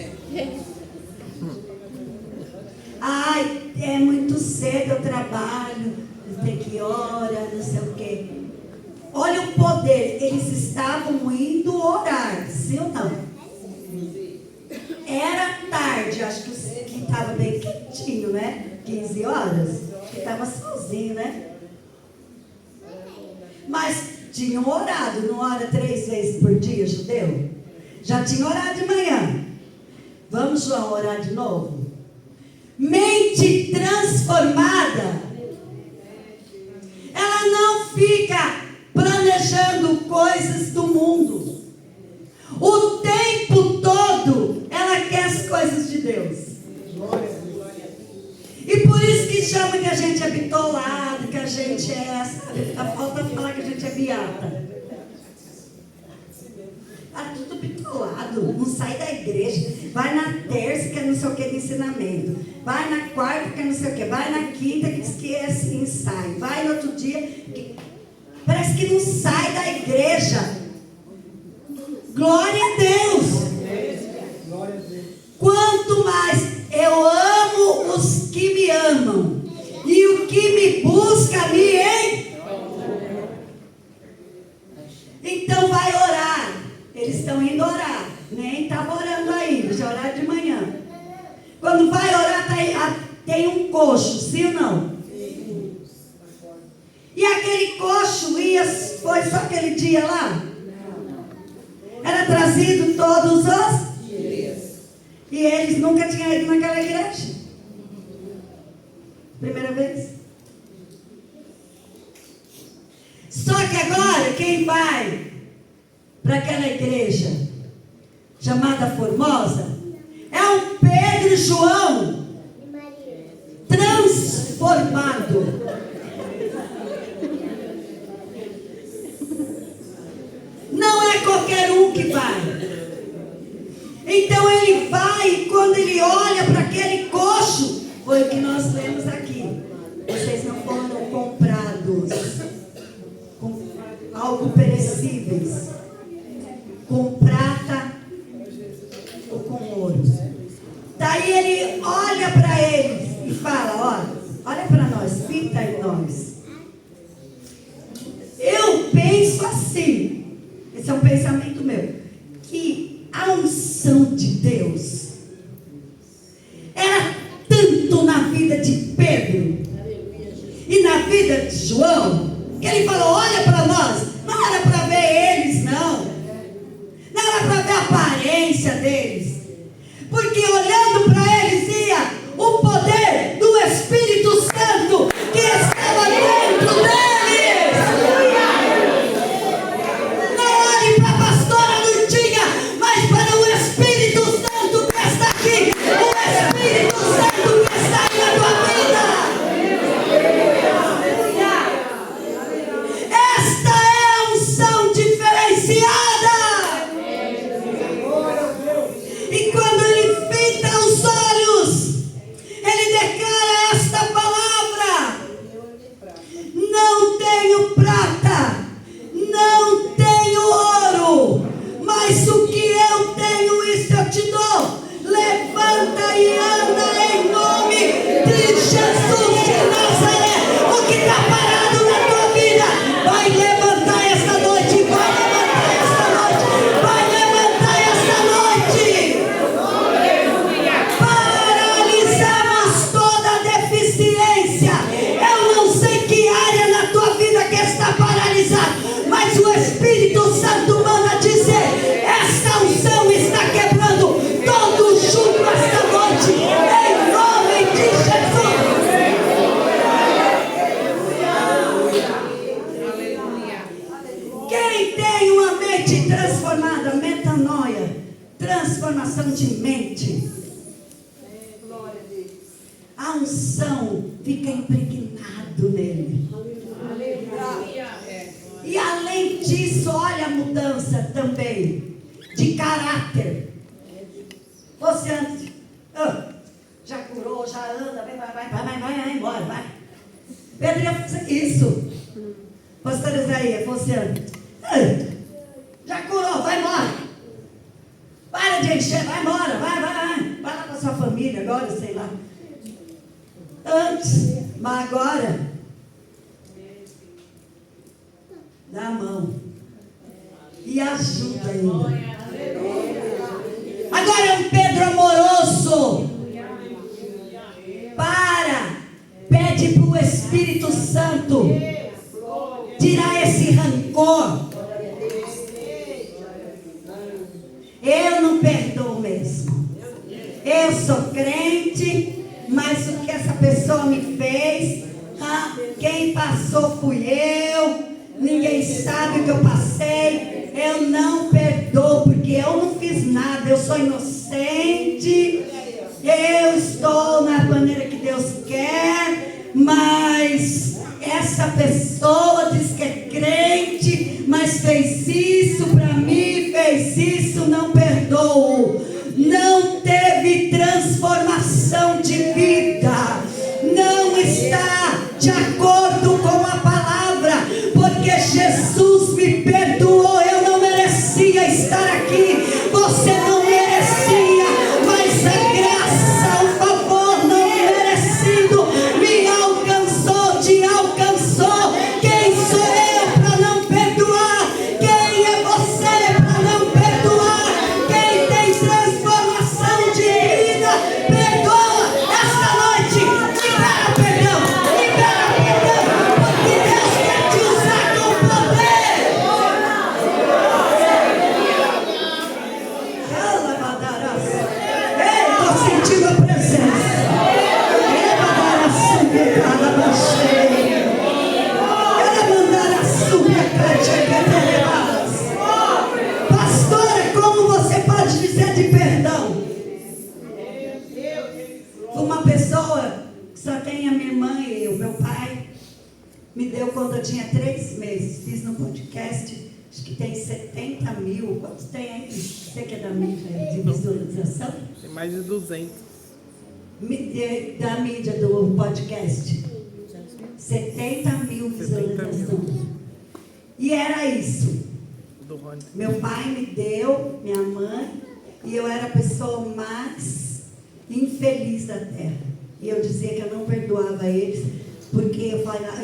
É muito cedo, eu trabalho, tem que orar, não sei o quê. Olha o poder, eles estavam indo orar, sim ou não? Era tarde, acho que estava bem quentinho, né? 15 horas, que estava sozinho, né? Mas tinham orado, não ora 3 vezes por dia, judeu? Já tinha orado de manhã. Vamos, João, orar de novo? Mente transformada, ela não fica planejando coisas do mundo. O tempo todo ela quer as coisas de Deus. E por isso que chama que a gente é bitolado, que a gente é, sabe? Falta falar que a gente é beata. Tá tudo bitolado, não sai da igreja. Vai na terça que é não sei o que de ensinamento. Vai na quarta que é não sei o que. Vai na quinta que diz que é assim, ensaio. Vai no outro dia que... Parece que não sai da igreja. Glória a Deus. Quanto mais eu amo os que me amam, e o que me busca me encontra. Então vai orar. Eles estão indo orar. Nem estavam orando ainda, já oraram de manhã. Quando vai orar, tem um coxo, sim ou não? E aquele coxo foi só aquele dia lá? Era trazido todos os dias. E eles nunca tinham ido naquela igreja. Primeira vez. Só que agora, quem vai para aquela igreja chamada Formosa é um Pedro e João transformado. Não é qualquer um que vai. Então ele vai, e quando ele olha para aquele coxo, foi o que nós lemos aqui. Vocês não foram comprados com algo perecíveis, com prata ou com ouro. Daí ele olha para eles e fala: olha para nós, pinta em nós. Eu penso assim, esse é um pensamento meu, que a unção de Deus era tanto na vida de Pedro e na vida de João, que ele falou: olha para nós, não era para ver eles, não era para ver a aparência deles, porque olhando para eles ia o poder do Espírito Santo que estava dentro deles. E quando ele transformação de mente. A unção fica impregnado nele. E além disso, olha a mudança também de caráter. Você antes, já curou, já anda, vai embora, vai. Pedro ia fazer isso. Pastor Isaías, você antes, já curou, vai embora. Para de encher, vai embora, vai lá com a sua família agora, sei lá. Antes, mas agora, dá a mão e ajuda ainda. Agora é um Pedro amoroso. Pede para o Espírito Santo tirar esse rancor. Eu não perdoo mesmo. Eu sou crente, mas o que essa pessoa me fez, quem passou fui eu. Ninguém sabe o que eu passei. Eu não perdoo, porque eu não fiz nada. Eu sou inocente. Eu estou na maneira que Deus quer. Mas essa pessoa diz que é crente, mas fez isso para mim, fez isso, não perdoo. Não teve transformação de vida. Não está de acordo com a palavra, porque Jesus me perdoou. Eu não merecia estar aqui, você não merecia, mas a graça, o favor não merecido me alcançou, te alcançou. Quem sou eu para não perdoar? Quem é você para não perdoar? Quem tem transformação de vida, perdoa esta noite. Libera perdão, porque Deus quer te usar com poder. Ei, estou sentindo a presença. Pastora, como você pode dizer de perdão? Uma pessoa que só tem a minha irmã e eu, meu pai, me deu quando eu tinha 3 meses. Fiz no podcast, acho que tem 70 mil. Quantos tem aí? Você que é da mídia de visualização? Tem mais de 200. Da mídia do podcast. 70 mil visualizações. E era isso. Do Rony. Meu pai me deu, minha mãe, e eu era a pessoa mais infeliz da terra. E eu dizia que eu não perdoava eles, porque eu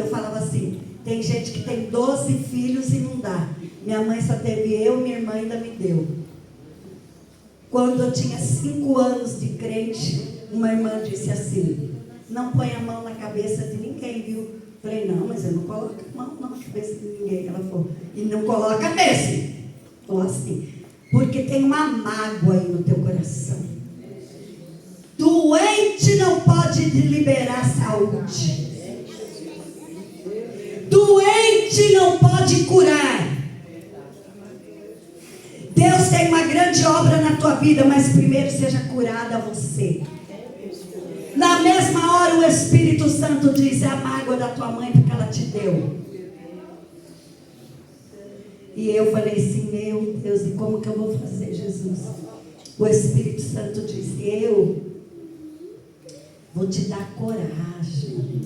falava assim: tem gente que tem 12 filhos e não dá. Minha mãe só teve eu, minha irmã ainda me deu. Quando eu tinha 5 anos de crente, uma irmã disse assim: não põe a mão na cabeça de ninguém, viu? Falei: não, mas eu não coloco a mão na cabeça de ninguém. Ela falou: e não coloca mesmo. Falou assim: porque tem uma mágoa aí no teu coração. Doente não pode liberar saúde. Doente não pode curar. Deus tem uma grande obra na tua vida, mas primeiro seja curada você. Na mesma hora o Espírito Santo diz: é a mágoa da tua mãe porque ela te deu. E eu falei assim: meu Deus, e como que eu vou fazer, Jesus? O Espírito Santo disse: eu vou te dar coragem.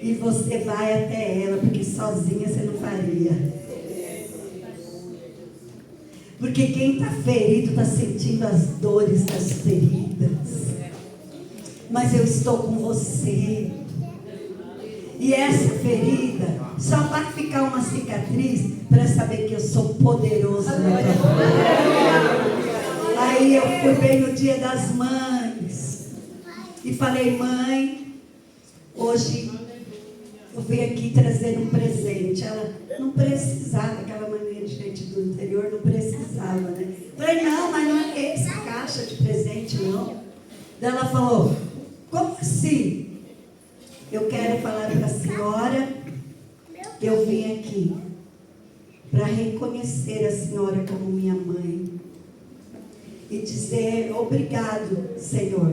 E você vai até ela, porque sozinha você não faria. Porque quem está ferido está sentindo as dores das feridas. Mas eu estou com você. E essa ferida só vai ficar uma cicatriz para saber que eu sou poderoso na tua vida. Aí eu fui bem no Dia das Mães e falei: mãe, hoje eu vim aqui trazer um presente. Ela não precisava, aquela mania de gente do interior não precisava, né? Falei: não, mas não é essa caixa de presente, não. Daí ela falou: como assim? Eu quero falar para a senhora que eu vim aqui para reconhecer a senhora como minha mãe e dizer obrigado, Senhor,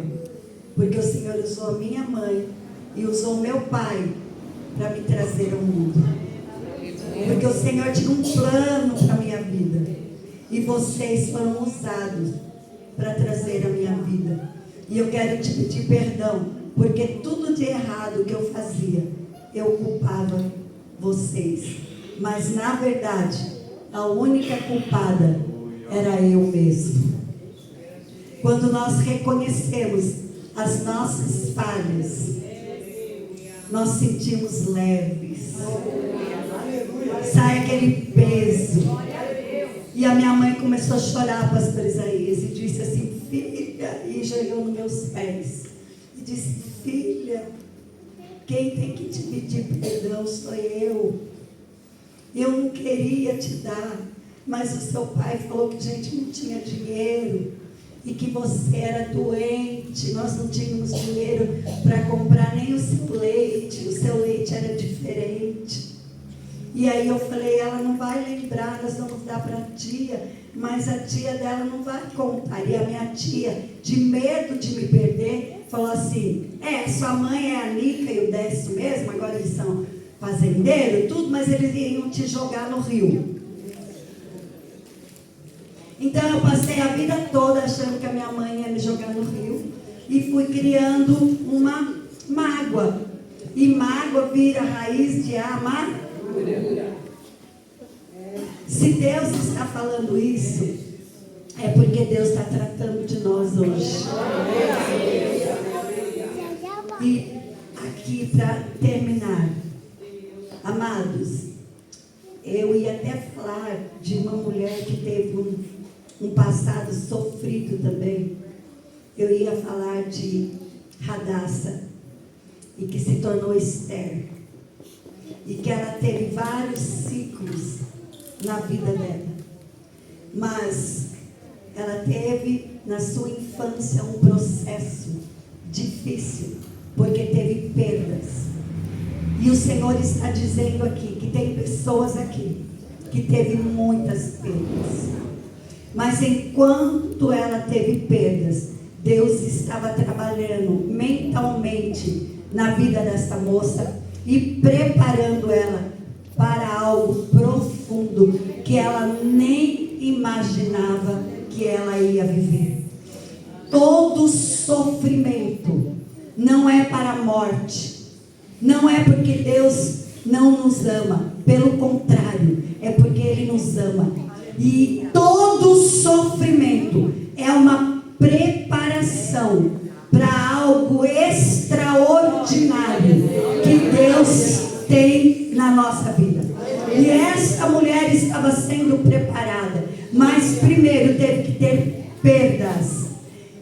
porque o Senhor usou a minha mãe e usou o meu pai para me trazer ao mundo. Porque o Senhor tinha um plano para a minha vida e vocês foram usados para trazer a minha vida. E eu quero te pedir perdão, porque tudo de errado que eu fazia, eu culpava vocês. Mas na verdade, a única culpada era eu mesmo. Quando nós reconhecemos as nossas falhas, nós sentimos leves. Sai aquele peso. E a minha mãe começou a chorar, pastor Isaías, e disse assim: filha, e jogou nos meus pés. E disse: filha, quem tem que te pedir perdão sou eu. Eu não queria te dar, mas o seu pai falou que a gente não tinha dinheiro e que você era doente, nós não tínhamos dinheiro para comprar nem o seu leite era diferente. E aí eu falei: ela não vai lembrar, nós vamos dar para a tia, mas a tia dela não vai contar. E a minha tia, de medo de me perder, falou assim: sua mãe é a Nica e o Décio mesmo, agora eles são fazendeiros, tudo, mas eles iam te jogar no rio. Então eu passei a vida toda achando que a minha mãe ia me jogar no rio e fui criando uma mágoa. E mágoa vira raiz de amargura. Se Deus está falando isso, é porque Deus está tratando de nós hoje. E aqui para terminar, amados, eu ia até falar de uma mulher que teve um passado sofrido também. Eu ia falar de Radassa, e que se tornou Esther, e que ela teve vários ciclos na vida dela, mas ela teve na sua infância um processo difícil, porque teve perdas. E o Senhor está dizendo aqui que tem pessoas aqui que teve muitas perdas, mas enquanto ela teve perdas, Deus estava trabalhando mentalmente na vida dessa moça e preparando ela para algo profundo que ela nem imaginava que ela ia viver. Todo sofrimento não é para a morte, não é porque Deus não nos ama, pelo contrário, é porque Ele nos ama. E todo sofrimento é uma preparação para algo extraordinário que Deus tem na nossa vida. E essa mulher estava sendo preparada, mas primeiro teve que ter perdas.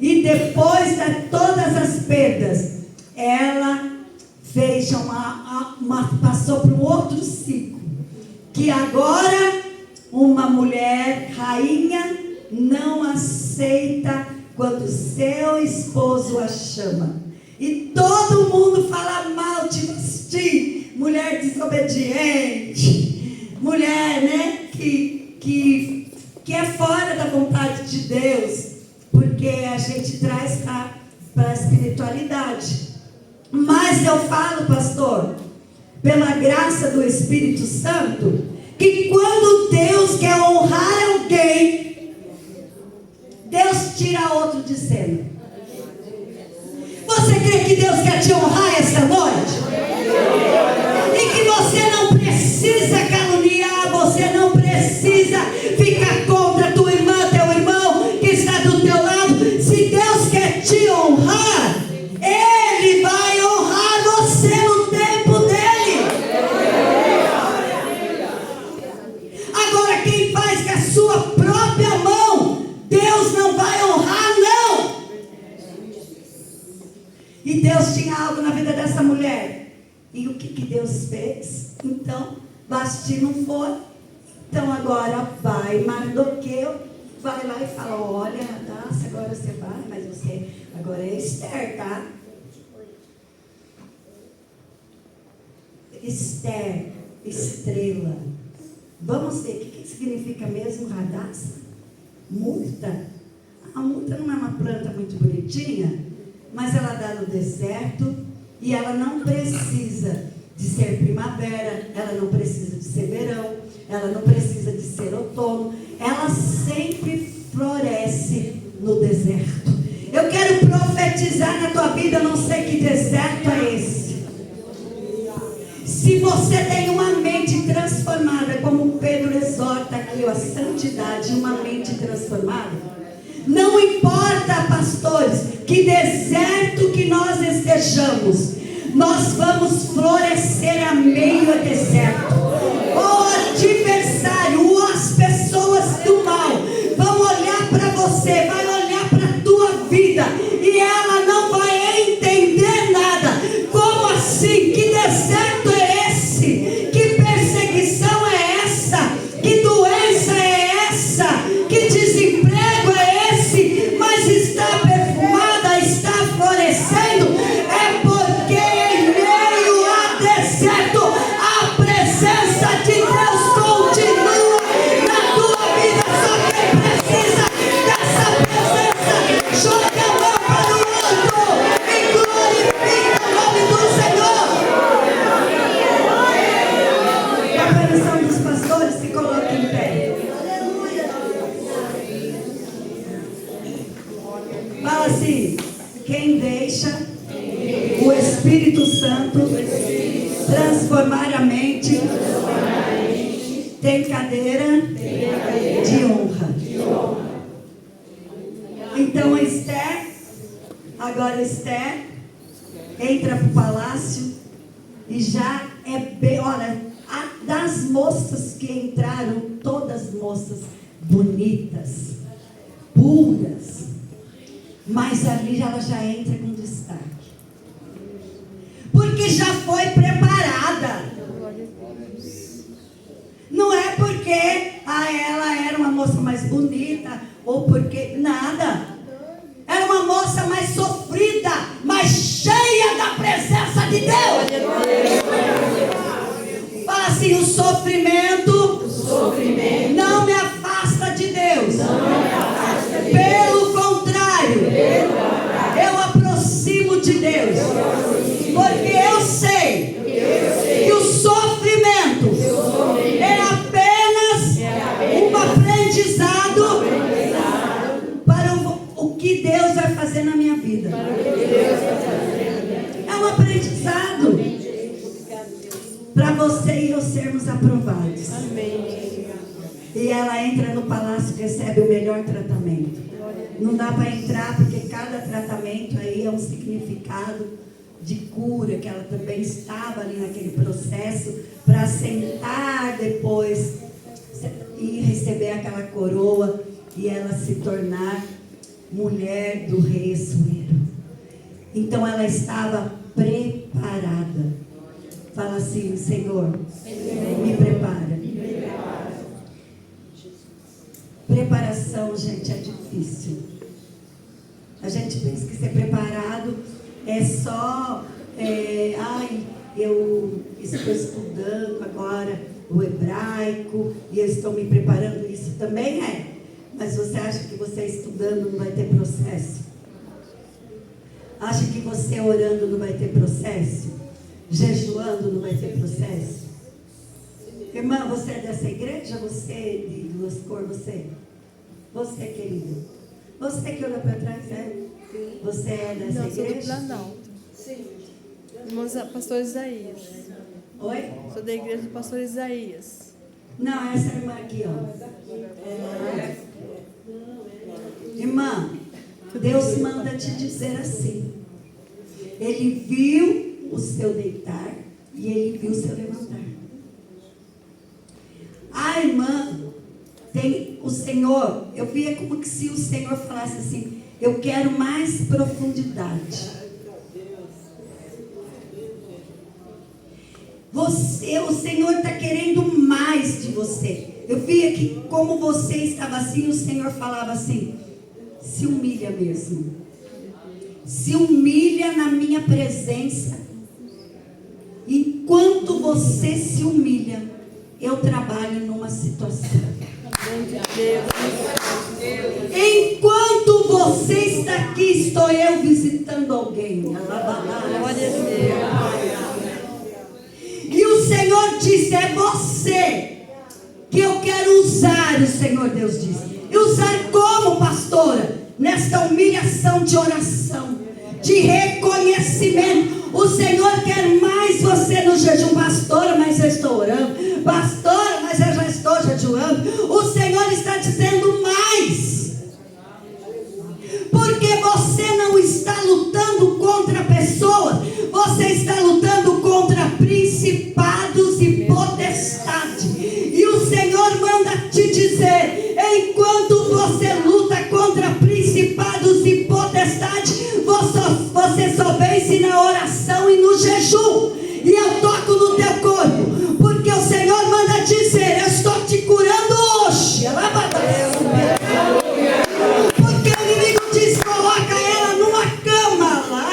E depois de todas as perdas, ela fez passou para um outro ciclo, que agora uma mulher rainha não aceita quando seu esposo a chama. E todo mundo fala mal de ti, mulher desobediente, mulher, né, que é fora da vontade de Deus, porque a gente traz para a espiritualidade. Mas eu falo, pastor, pela graça do Espírito Santo, que quando Deus quer honrar alguém, Deus tira outro de cena. Você crê que Deus quer te honrar essa noite? E que você não precisa caluniar, você não precisa ficar contra tua irmã, teu irmão que está do teu lado. Se Deus quer te honrar, Ele vai honrar você no tempo dele. Agora, quem faz com a sua própria mão, Deus não vai honrar, não. E Deus tinha algo na vida dessa mulher. E o que Deus fez? Então, Vasti não foi. Então agora vai Mardoqueu, vai lá e fala: olha, Radassa, agora você vai, mas você agora é Esther, tá? Esther, estrela. Vamos ver, o que significa mesmo radassa? Murta. A murta não é uma planta muito bonitinha, mas ela dá no deserto e ela não precisa de ser primavera, ela não precisa de ser verão, ela não precisa de ser outono, ela sempre floresce no deserto. Eu quero profetizar na tua vida, não sei que deserto é esse. Se você tem uma mente transformada, como Pedro exorta aqui, a santidade, uma mente transformada, não importa, pastores, que deserto que nós estejamos, nós vamos florescer a meio do deserto. O adversário, ou as pessoas do mal, vão olhar para você, vai olhar para a tua vida, e ela não vai entender nada. Como assim? Que deserto é esse? Que perseguição é essa? Que doença é essa? Que desemprego é esse? Mas está perfumada, está florescendo. É porque em meio a deserto a presença de Deus continua na tua vida. Só quem precisa dessa presença, joga a mão para o alto e glorifica o nome do Senhor. A permissão dos pastores, se coloque em pé. Fala assim: quem deixa o Espírito Santo transformar a mente tem cadeira de honra. Então Esther entra para o palácio e já é bem, olha, das moças que entraram, todas moças bonitas, puras, mas ali ela já entra com destaque, porque já foi preparada. Não é porque ela era uma moça mais bonita, ou porque nada. Era uma moça mais sofrida, mais cheia da presença de Deus. Fala assim: o sofrimento não me afasta de Deus. Pelo contrário, eu aproximo de Deus. Porque eu sei que o sofrimento é apenas um aprendizado para o que Deus vai fazer na minha vida. É um aprendizado para você e eu sermos aprovados. E ela entra no palácio e recebe o melhor tratamento. Não dá para entrar, porque cada tratamento aí é um significado de cura, que ela também estava ali naquele processo para sentar depois e receber aquela coroa e ela se tornar mulher do rei Assuero. Então ela estava preparada. Fala assim: Senhor, me prepara. Preparação, gente, é difícil. A gente pensa que ser preparado é só, eu estou estudando agora o hebraico e eu estou me preparando. Isso também é. Mas você acha que você estudando não vai ter processo? Acha que você orando não vai ter processo? Jejuando não vai ter processo? Irmã, você é dessa igreja? Você é de duas cores? Você, querida? Você que olha para trás, é? Você é dessa igreja? Sou do Planalto. Sim. Irmão pastor Isaías. Oi? Sou da igreja do pastor Isaías. Não, essa irmã aqui, ó. Irmã, Deus manda te dizer assim: Ele viu o seu deitar e Ele viu o seu levantar. A irmã tem o Senhor, eu via como que se o Senhor falasse assim: eu quero mais profundidade. O Senhor está querendo mais de você. Eu via que como você estava assim, o Senhor falava assim: se humilha mesmo. Se humilha na minha presença. Enquanto você se humilha, eu trabalho numa situação. Enquanto você está aqui, estou eu visitando alguém. E o Senhor disse: é você que eu quero usar, o Senhor Deus disse. E usar como, pastora? Nesta humilhação de oração, de reconhecimento. O Senhor quer mais você no jejum. Pastora, mas eu estou orando. Pastora, mas eu já estou jejuando. O Senhor está dizendo mais. Porque você não está lutando contra pessoas. Você está lutando contra principados e potestades. E o Senhor manda te dizer: enquanto você luta contra principados e potestades, você só vence na oração e no jejum. E eu toco no teu corpo, porque o Senhor manda dizer: eu estou te curando hoje. Porque o inimigo diz: coloca ela numa cama lá,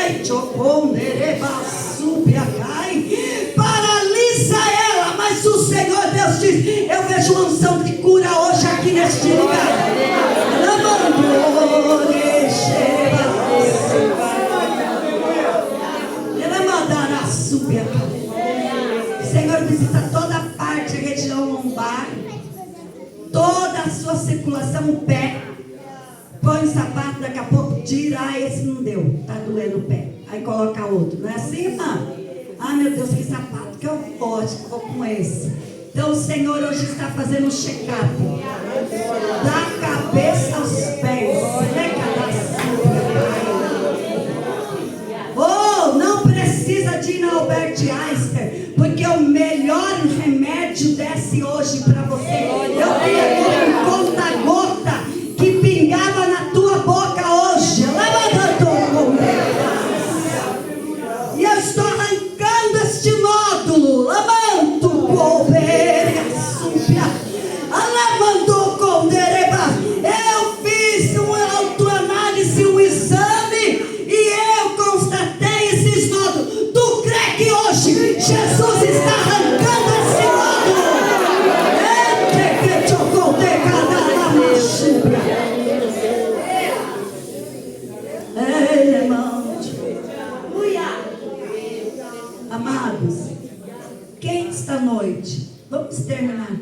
paralisa ela. Mas o Senhor Deus diz: eu vejo uma unção de cura hoje aqui neste lugar. Senhor, visita toda a parte, região lombar, toda a sua circulação, o pé. Põe o sapato, daqui a pouco tira. Ah, esse não deu, tá doendo o pé. Aí coloca outro, não é assim, irmã? Ah, meu Deus, que sapato que eu vou, acho que vou com esse. Então o Senhor hoje está fazendo um check-up da cabeça aos pés. Oh, não precisa de ir na Albert Einstein, porque o melhor remédio desce hoje para você. Eu vi aqui um conta-gota que pingava na tua boca hoje. E eu estou arrancando este nódulo. Lamanto, cover, alamando com dereba. Eu fiz uma autoanálise, um exame, e eu constatei esses nódulos. Tu crê que hoje Jesus está arrancando esse nódulo? Amados, quem esta noite, vamos terminar,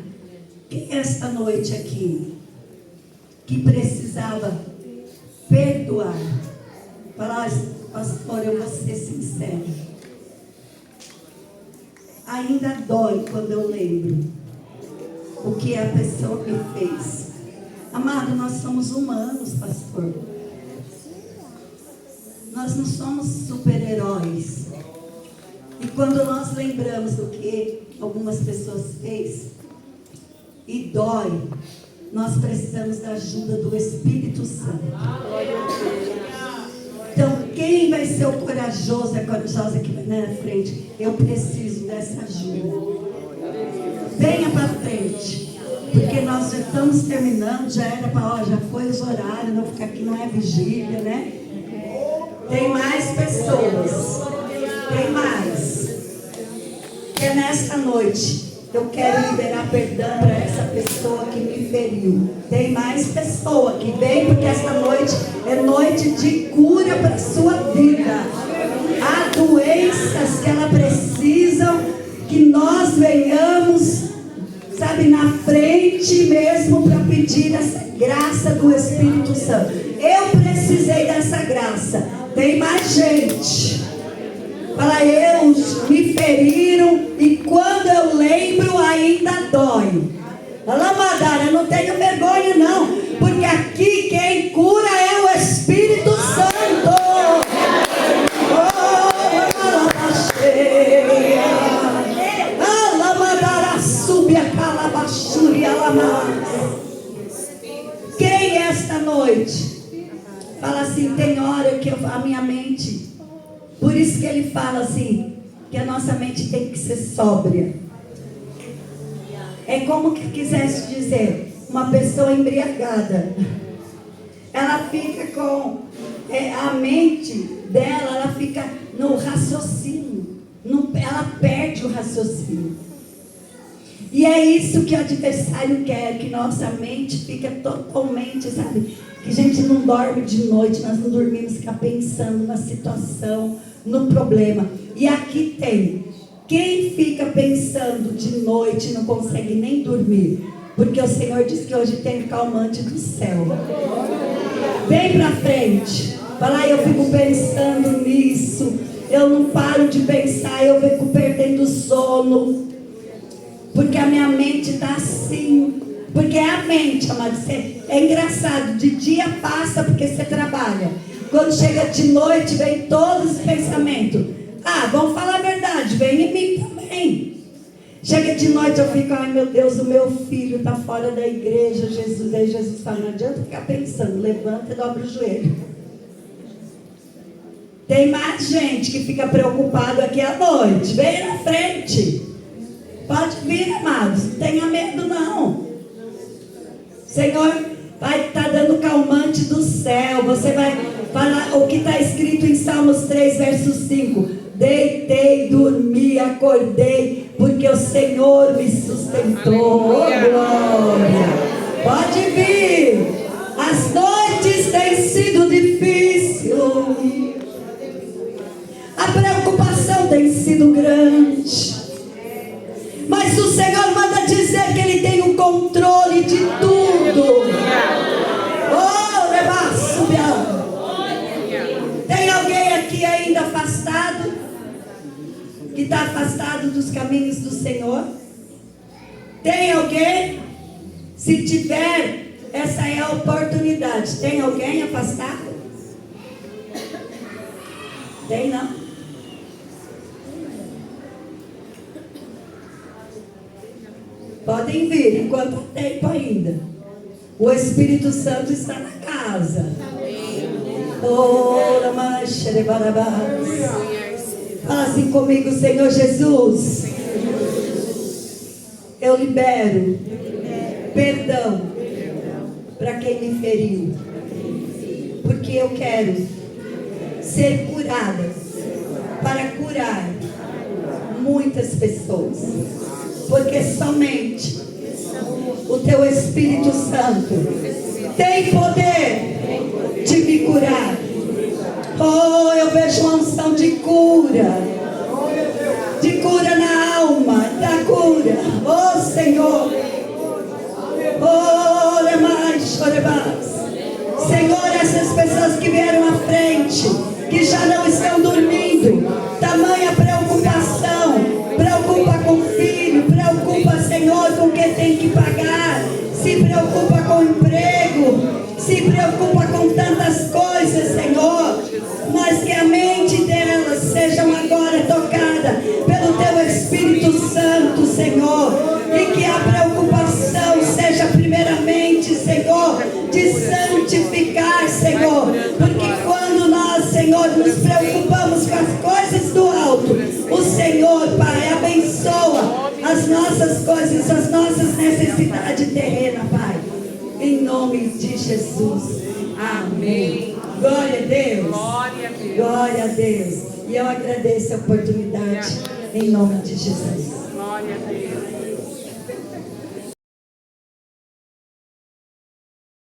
quem esta noite aqui que precisava perdoar? Falar: pastor, eu vou ser sincero, ainda dói quando eu lembro o que a pessoa me fez. Amado, nós somos humanos, pastor. Nós não somos super-heróis. E quando nós lembramos do que algumas pessoas fez, e dói, nós precisamos da ajuda do Espírito Santo. Então, quem vai ser o corajoso, a corajosa que vai na frente? Eu preciso dessa ajuda. Venha para frente, porque nós já estamos terminando, já era para, já foi os horários, não ficar aqui, não é vigília, né? Tem mais pessoas, tem mais. Que nesta noite eu quero liberar perdão para essa pessoa que me feriu. Tem mais pessoa que vem, porque esta noite é noite de cura para a sua vida. Há doenças que ela precisam que nós venhamos, sabe, na frente mesmo para pedir essa graça do Espírito Santo. Eu precisei dessa graça. Tem mais gente. Fala: eu me feriram e quando eu lembro ainda dói. Alamadara, eu não tenho vergonha não, porque aqui quem cura é o Espírito Santo. Alamadara, sube a calabachuri, alamar. Quem esta noite fala assim: tem hora que a minha mente... Por isso que ele fala assim, que a nossa mente tem que ser sóbria. É como que quisesse dizer, uma pessoa embriagada. Ela fica com a mente dela, ela fica no raciocínio. Ela perde o raciocínio. E é isso que o adversário quer, que nossa mente fica totalmente, sabe? Que a gente não dorme de noite, nós não dormimos, ficar pensando na situação, no problema. E aqui tem, quem fica pensando de noite não consegue nem dormir, porque o Senhor disse que hoje tem o calmante do céu. Vem pra frente, fala, eu fico pensando nisso, eu não paro de pensar, eu fico perdendo sono, porque a minha mente está assim. Porque é a mente, amado. É engraçado, de dia passa porque você trabalha. Quando chega de noite, vem todos os pensamentos. Ah, vamos falar a verdade, vem em mim também. Chega de noite, eu fico, ai meu Deus, o meu filho está fora da igreja, Jesus. Aí Jesus fala, não adianta ficar pensando, levanta e dobra o joelho. Tem mais gente que fica preocupado aqui à noite. Vem na frente. Pode vir, amados, não tenha medo não. Senhor vai estar dando calmante do céu. Você vai falar o que está escrito em Salmos 3, verso 5. Deitei, dormi, acordei, porque o Senhor me sustentou. Oh, glória! Pode vir. As noites têm sido difíceis. A preocupação tem sido grande. Mas o Senhor manda dizer que Ele tem o controle de tudo. Oh, rebaço, tem alguém aqui ainda afastado? Que está afastado dos caminhos do Senhor? Tem alguém? Se tiver, essa é a oportunidade. Tem alguém afastado? Tem não? Podem vir, enquanto há tempo ainda. O Espírito Santo está na casa. Fala assim comigo, Senhor Jesus. Eu libero perdão para quem me feriu. Porque eu quero ser curada para curar muitas pessoas. Porque somente o Teu Espírito Santo tem poder de me curar. Oh, eu vejo uma unção de cura na alma, da cura. Oh, Senhor. Oh, demais, Senhor, essas pessoas que vieram à frente, que já não estão dormindo, tamanha preocupação, preocupa com o filho, preocupa, Senhor, com o que tem que pagar, se preocupa com o emprego, se preocupa com tantas coisas, Senhor, mas que a mente delas sejam agora tocada pelo Teu Espírito Santo, Senhor, e que a preocupação seja primeiramente, Senhor, de santificar, Senhor, porque quando nós, Senhor, nos preocupamos com as coisas do alto, o Senhor, Pai, abençoa as nossas coisas, as nossas necessidades terrenas, Pai, em nome de Jesus. Amém. Glória a Deus. Glória a Deus. Glória a Deus. E eu agradeço a oportunidade em nome de Jesus. Glória a Deus.